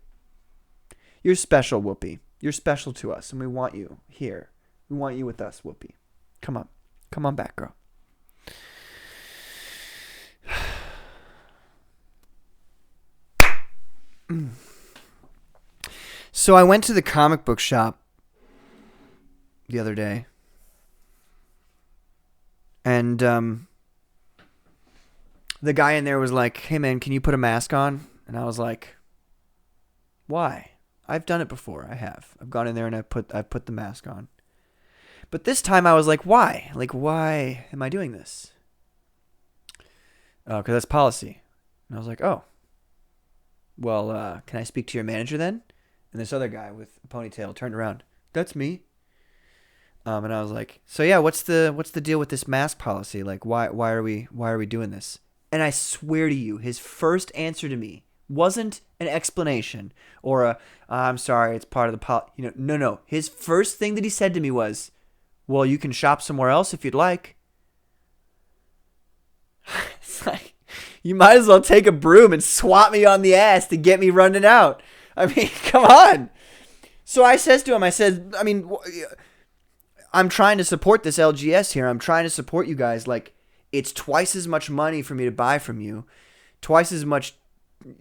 You're special, Whoopi. You're special to us, and we want you here. We want you with us, Whoopi. Come on. Come on back, girl. So I went to the comic book shop the other day, and the guy in there was like, "Hey man, can you put a mask on?" And I was like, "Why? I've done it before. I have. I've gone in there and I put the mask on." But this time I was like, "Why? Like, why am I doing this?" Because that's policy. And I was like, "Oh, well, can I speak to your manager then?" And this other guy with a ponytail turned around. "That's me." And I was like, "So yeah, what's the deal with this mask policy? Like, why are we doing this?" And I swear to you, his first answer to me wasn't an explanation or "I'm sorry, it's part of the policy." No. His first thing that he said to me was, "Well, you can shop somewhere else if you'd like." It's like, you might as well take a broom and swat me on the ass to get me running out. I mean, come on. So I says to him, I'm trying to support this LGS here. I'm trying to support you guys. Like, it's twice as much money for me to buy from you.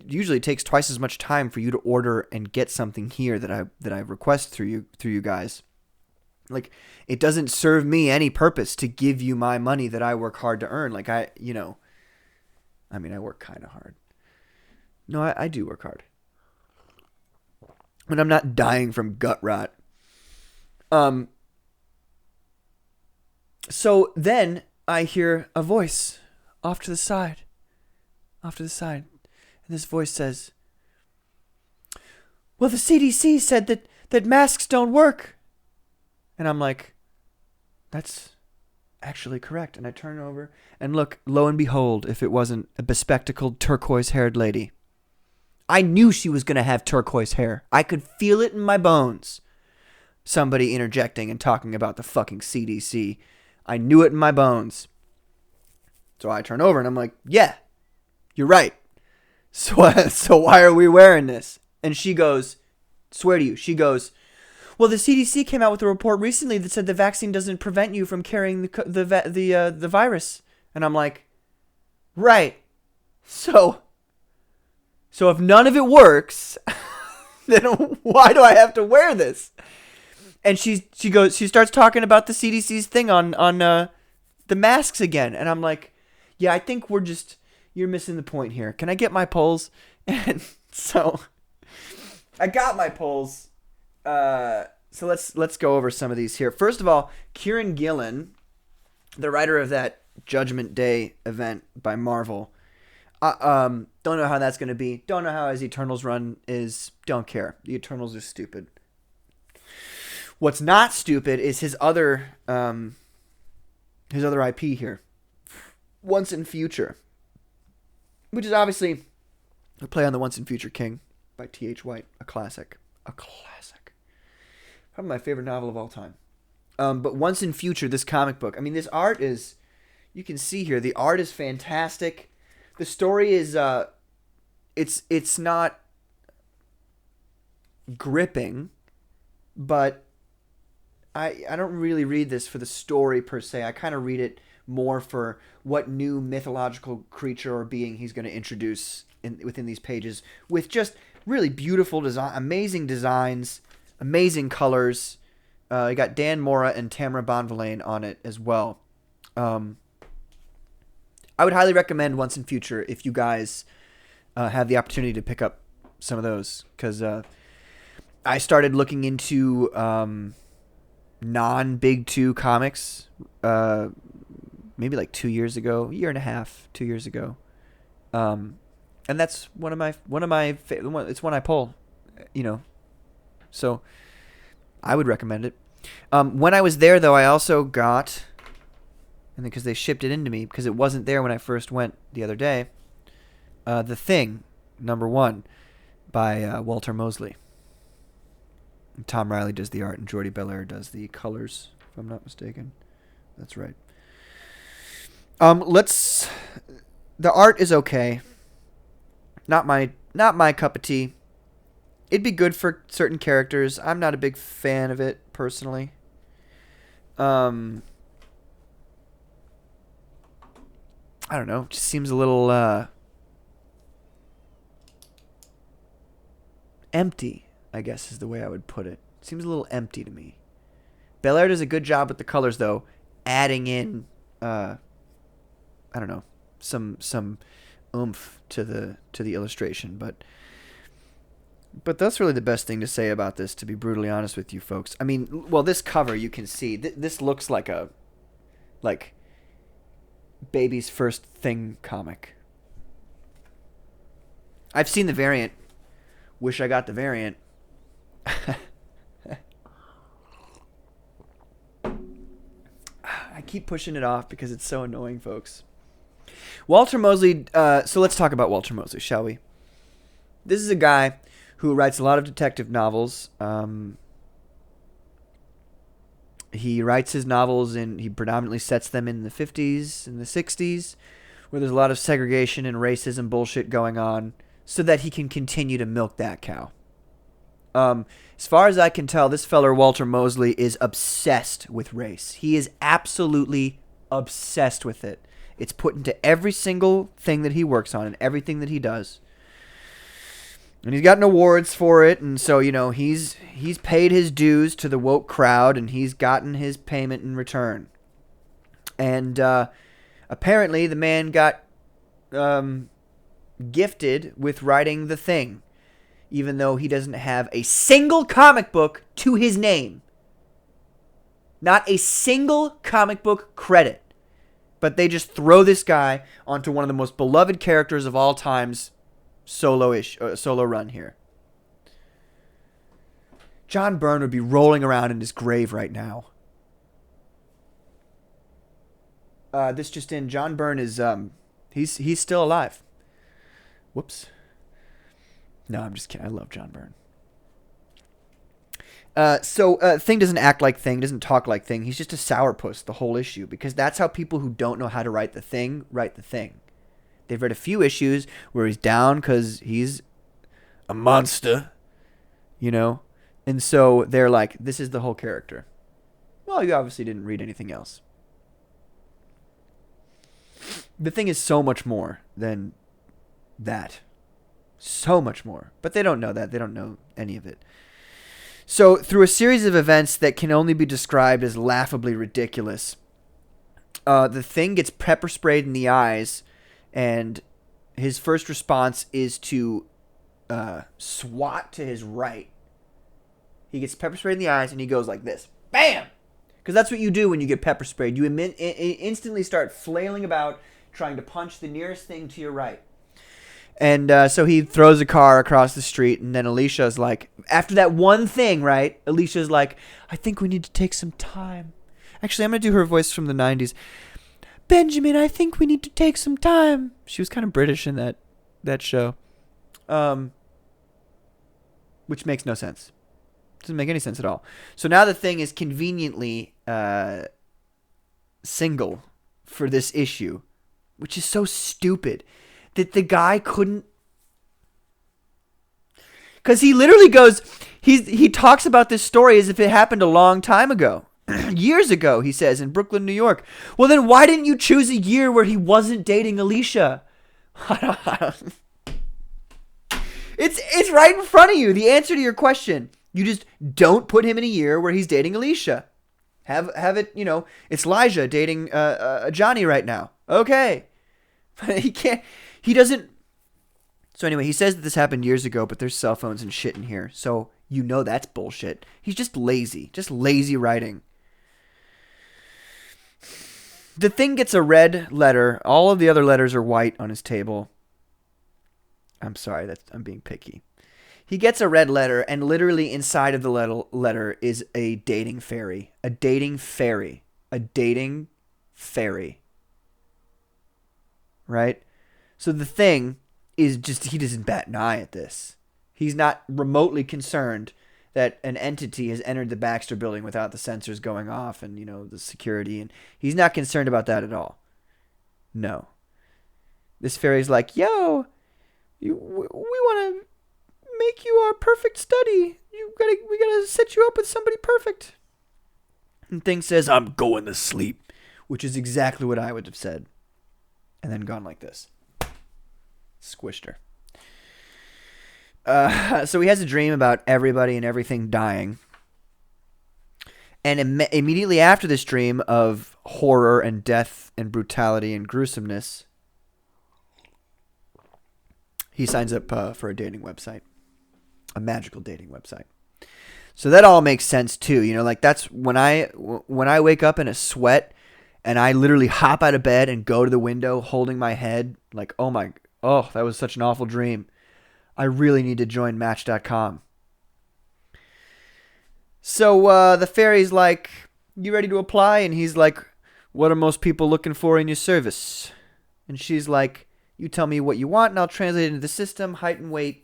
Usually it takes twice as much time for you to order and get something here that I request through you guys. Like, it doesn't serve me any purpose to give you my money that I work hard to earn. Like, I work kind of hard. No, I do work hard. But I'm not dying from gut rot. So then I hear a voice off to the side. And this voice says, "Well, the CDC said that masks don't work." And I'm like, "That's actually correct." And I turn over and look, lo and behold, if it wasn't a bespectacled turquoise-haired lady. I knew she was going to have turquoise hair. I could feel it in my bones. Somebody interjecting and talking about the fucking CDC. I knew it in my bones. So I turn over and I'm like, "Yeah, you're right. So why are we wearing this?" And she goes, swear to you, she goes, "Well, the CDC came out with a report recently that said the vaccine doesn't prevent you from carrying the virus." And I'm like, "Right. So if none of it works, then why do I have to wear this?" And she starts talking about the CDC's thing on the masks again. And I'm like, "Yeah, I think you're missing the point here. Can I get my polls?" And so I got my polls. So let's go over some of these here. First of all, Kieran Gillen, the writer of that Judgment Day event by Marvel. Don't know how that's going to be. Don't know how his Eternals run is. Don't care. The Eternals are stupid. What's not stupid is his other IP here. Once and Future. Which is obviously a play on the Once and Future King by T.H. White. A classic. Probably my favorite novel of all time. But Once and Future, this comic book. I mean, this art is, you can see here, the art is fantastic. The story is, it's not gripping, but I don't really read this for the story per se. I kind of read it more for what new mythological creature or being he's going to introduce within these pages, with just really beautiful design, amazing designs, amazing colors. You got Dan Mora and Tamara Bonvillain on it as well. I would highly recommend Once and Future if you guys have the opportunity to pick up some of those, because I started looking into non-Big Two comics maybe like 2 years ago, a year and a half, 2 years ago, and that's one of my it's one I pull, so I would recommend it. When I was there, though, I also got and because they shipped it into me because it wasn't there when I first went the other day. The Thing, #1, by Walter Mosley. And Tom Riley does the art, and Jordi Belair does the colors, if I'm not mistaken. That's right. The art is okay. Not my cup of tea. It'd be good for certain characters. I'm not a big fan of it personally. I don't know. It just seems a little empty, I guess is the way I would put it. It seems a little empty to me. Belair does a good job with the colors though, adding in I don't know, some oomph to the illustration, but that's really the best thing to say about this, to be brutally honest with you folks. I mean, well, this cover you can see this looks like baby's first Thing comic. I've seen the variant. Wish I got the variant. I keep pushing it off because it's so annoying, folks. Walter Mosley, so let's talk about Walter Mosley, shall we? This is a guy who writes a lot of detective novels. He writes his novels and he predominantly sets them in the 50s and the 60s, where there's a lot of segregation and racism bullshit going on, so that he can continue to milk that cow. As far as I can tell, this feller Walter Mosley is obsessed with race. He is absolutely obsessed with it. It's put into every single thing that he works on and everything that he does. And he's gotten awards for it, and so, you know, he's paid his dues to the woke crowd, and he's gotten his payment in return. And apparently the man got gifted with writing The Thing, even though he doesn't have a single comic book to his name. Not a single comic book credit. But they just throw this guy onto one of the most beloved characters of all time's solo run here. John Byrne would be rolling around in his grave right now. This just in, John Byrne is he's still alive. Whoops. No, I'm just kidding. I love John Byrne. Thing doesn't act like Thing, doesn't talk like Thing. He's just a sourpuss the whole issue, because that's how people who don't know how to write the Thing write the Thing. They've read a few issues where he's down because he's a monster, you know? And so they're like, this is the whole character. Well, you obviously didn't read anything else. The Thing is so much more than that. So much more. But they don't know that. They don't know any of it. So, through a series of events that can only be described as laughably ridiculous, the Thing gets pepper sprayed in the eyes, and his first response is to swat to his right. He gets pepper sprayed in the eyes, and he goes like this. Bam! Because that's what you do when you get pepper sprayed. You instantly start flailing about, trying to punch the nearest thing to your right. And so he throws a car across the street, and then Alicia's like, after that one thing, right? Alicia's like, I think we need to take some time. Actually, I'm going to do her voice from the 90s. Benjamin, I think we need to take some time. She was kind of British in that show. Which makes no sense. Doesn't make any sense at all. So now the Thing is conveniently single for this issue, which is so stupid. That the guy couldn't, because he literally goes, he talks about this story as if it happened a long time ago, years ago, he says, in Brooklyn, New York. Well, then why didn't you choose a year where he wasn't dating Alicia? It's right in front of you, the answer to your question. You just don't put him in a year where he's dating Alicia. Have it, you know, it's Elijah dating Johnny right now. Okay. He can't. He doesn't. So anyway, he says that this happened years ago, but there's cell phones and shit in here. So you know that's bullshit. He's just lazy. Just lazy writing. The Thing gets a red letter. All of the other letters are white on his table. I'm sorry, I'm being picky. He gets a red letter, and literally inside of the letter is a dating fairy. A dating fairy. A dating fairy. Right? So the Thing is just, he doesn't bat an eye at this. He's not remotely concerned that an entity has entered the Baxter building without the sensors going off and, the security. And he's not concerned about that at all. No. This fairy's like, yo, we want to make you our perfect study. We gotta set you up with somebody perfect. And Thing says, I'm going to sleep, which is exactly what I would have said. And then gone like this. Squished her. So he has a dream about everybody and everything dying. And immediately after this dream of horror and death and brutality and gruesomeness, he signs up for a dating website. A magical dating website. So that all makes sense too. That's when I wake up in a sweat and I literally hop out of bed and go to the window holding my head like, oh, that was such an awful dream. I really need to join Match.com. So the fairy's like, you ready to apply? And he's like, what are most people looking for in your service? And she's like, you tell me what you want and I'll translate it into the system. Height and weight.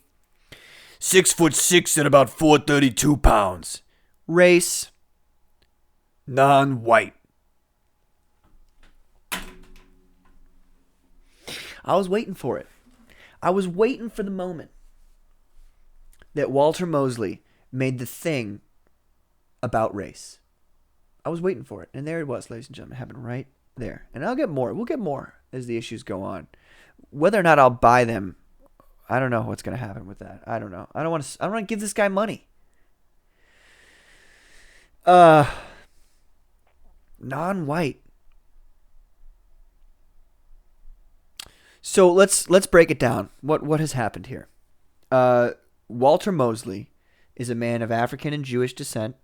6'6" and about 432 pounds. Race. Non-white. I was waiting for it. I was waiting for the moment that Walter Mosley made The Thing about race. I was waiting for it. And there it was, ladies and gentlemen. It happened right there. And I'll get more. We'll get more as the issues go on. Whether or not I'll buy them, I don't know what's going to happen with that. I don't know. I don't want to give this guy money. Non-white. So let's break it down. What has happened here? Walter Mosley is a man of African and Jewish descent.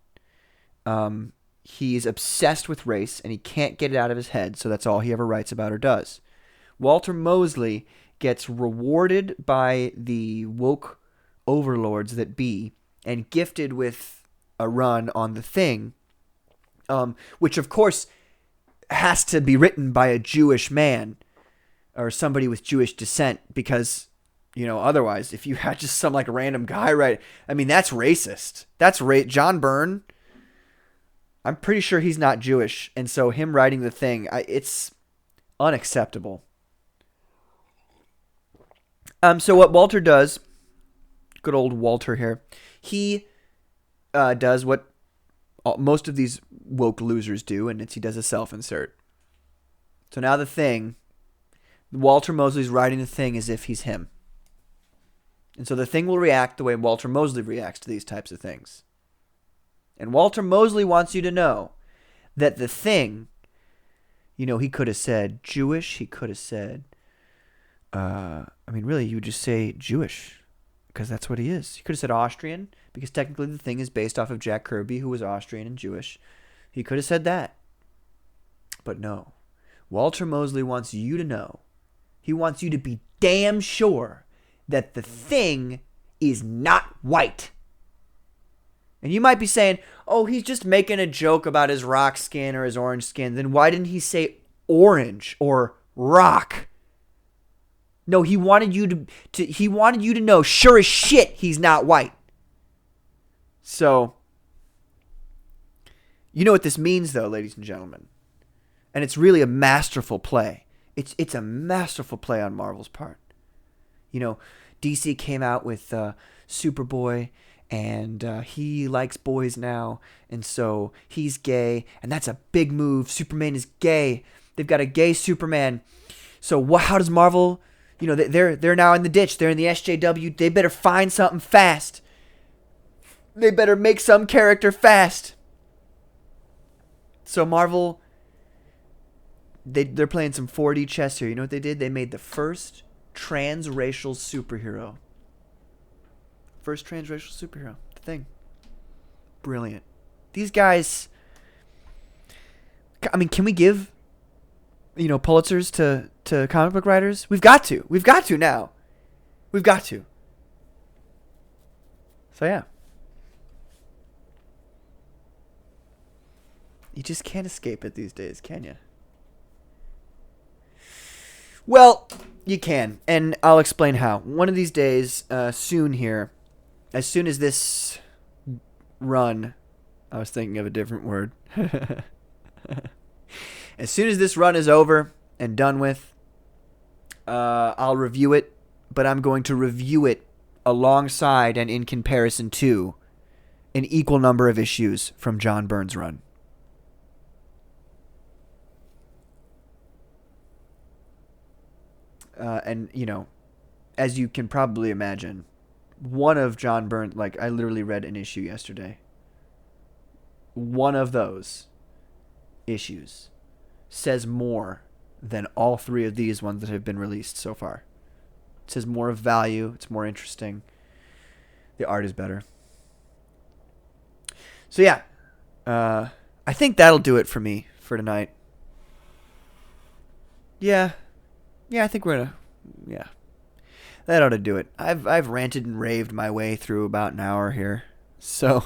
He's obsessed with race, and he can't get it out of his head, so that's all he ever writes about or does. Walter Mosley gets rewarded by the woke overlords that be, and gifted with a run on The Thing, which, of course, has to be written by a Jewish man or somebody with Jewish descent, because, otherwise, if you had just some random guy write, that's racist. That's John Byrne. I'm pretty sure he's not Jewish, and so him writing The Thing, it's unacceptable. So what Walter does, good old Walter here, he does what most of these woke losers do, and he does a self-insert. So now The Thing, Walter Mosley's writing The Thing as if he's him. And so The Thing will react the way Walter Mosley reacts to these types of things. And Walter Mosley wants you to know that The Thing, he could have said Jewish, he could have said, really, you would just say Jewish, because that's what he is. He could have said Austrian, because technically The Thing is based off of Jack Kirby, who was Austrian and Jewish. He could have said that. But no. Walter Mosley wants you to know. He wants you to be damn sure that The Thing is not white. And you might be saying, oh, he's just making a joke about his rock skin or his orange skin. Then why didn't he say orange or rock? No, he wanted you to know, sure as shit, he's not white. So, you know what this means, though, ladies and gentlemen. And it's really a masterful play. It's a masterful play on Marvel's part. DC came out with Superboy, and he likes boys now, and so he's gay, and that's a big move. Superman is gay. They've got a gay Superman. So how does Marvel... they're now in the ditch. They're in the SJW. They better find something fast. They better make some character fast. So Marvel, they're playing some 4D chess here. You know what they did? They made the first transracial superhero. First transracial superhero. The Thing. Brilliant. These guys... can we give... Pulitzers to comic book writers? We've got to. We've got to now. We've got to. So, yeah. You just can't escape it these days, can you? Well, you can, and I'll explain how. One of these days, soon here, as soon as this run, I was thinking of a different word. As soon as this run is over and done with, I'll review it, but I'm going to review it alongside and in comparison to an equal number of issues from John Byrne's run. And, you know, as you can probably imagine, one of John Byrne, like, I literally read an issue yesterday. One of those issues says more than all three of these ones that have been released so far. It says more of value. It's more interesting. The art is better. So, yeah. I think that'll do it for me for tonight. Yeah. Yeah, I think we're going to... Yeah. That ought to do it. I've ranted and raved my way through about an hour here. So...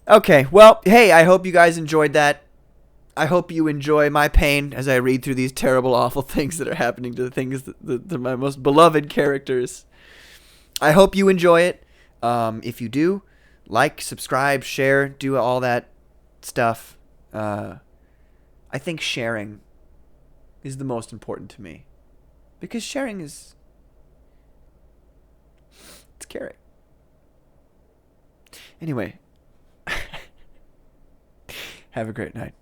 Okay, well, hey, I hope you guys enjoyed that. I hope you enjoy my pain as I read through these terrible, awful things that are happening to the things that my most beloved characters. I hope you enjoy it. If you do, like, subscribe, share, do all that stuff. I think sharing is the most important to me. Because sharing is... it's caring. Anyway... Have a great night.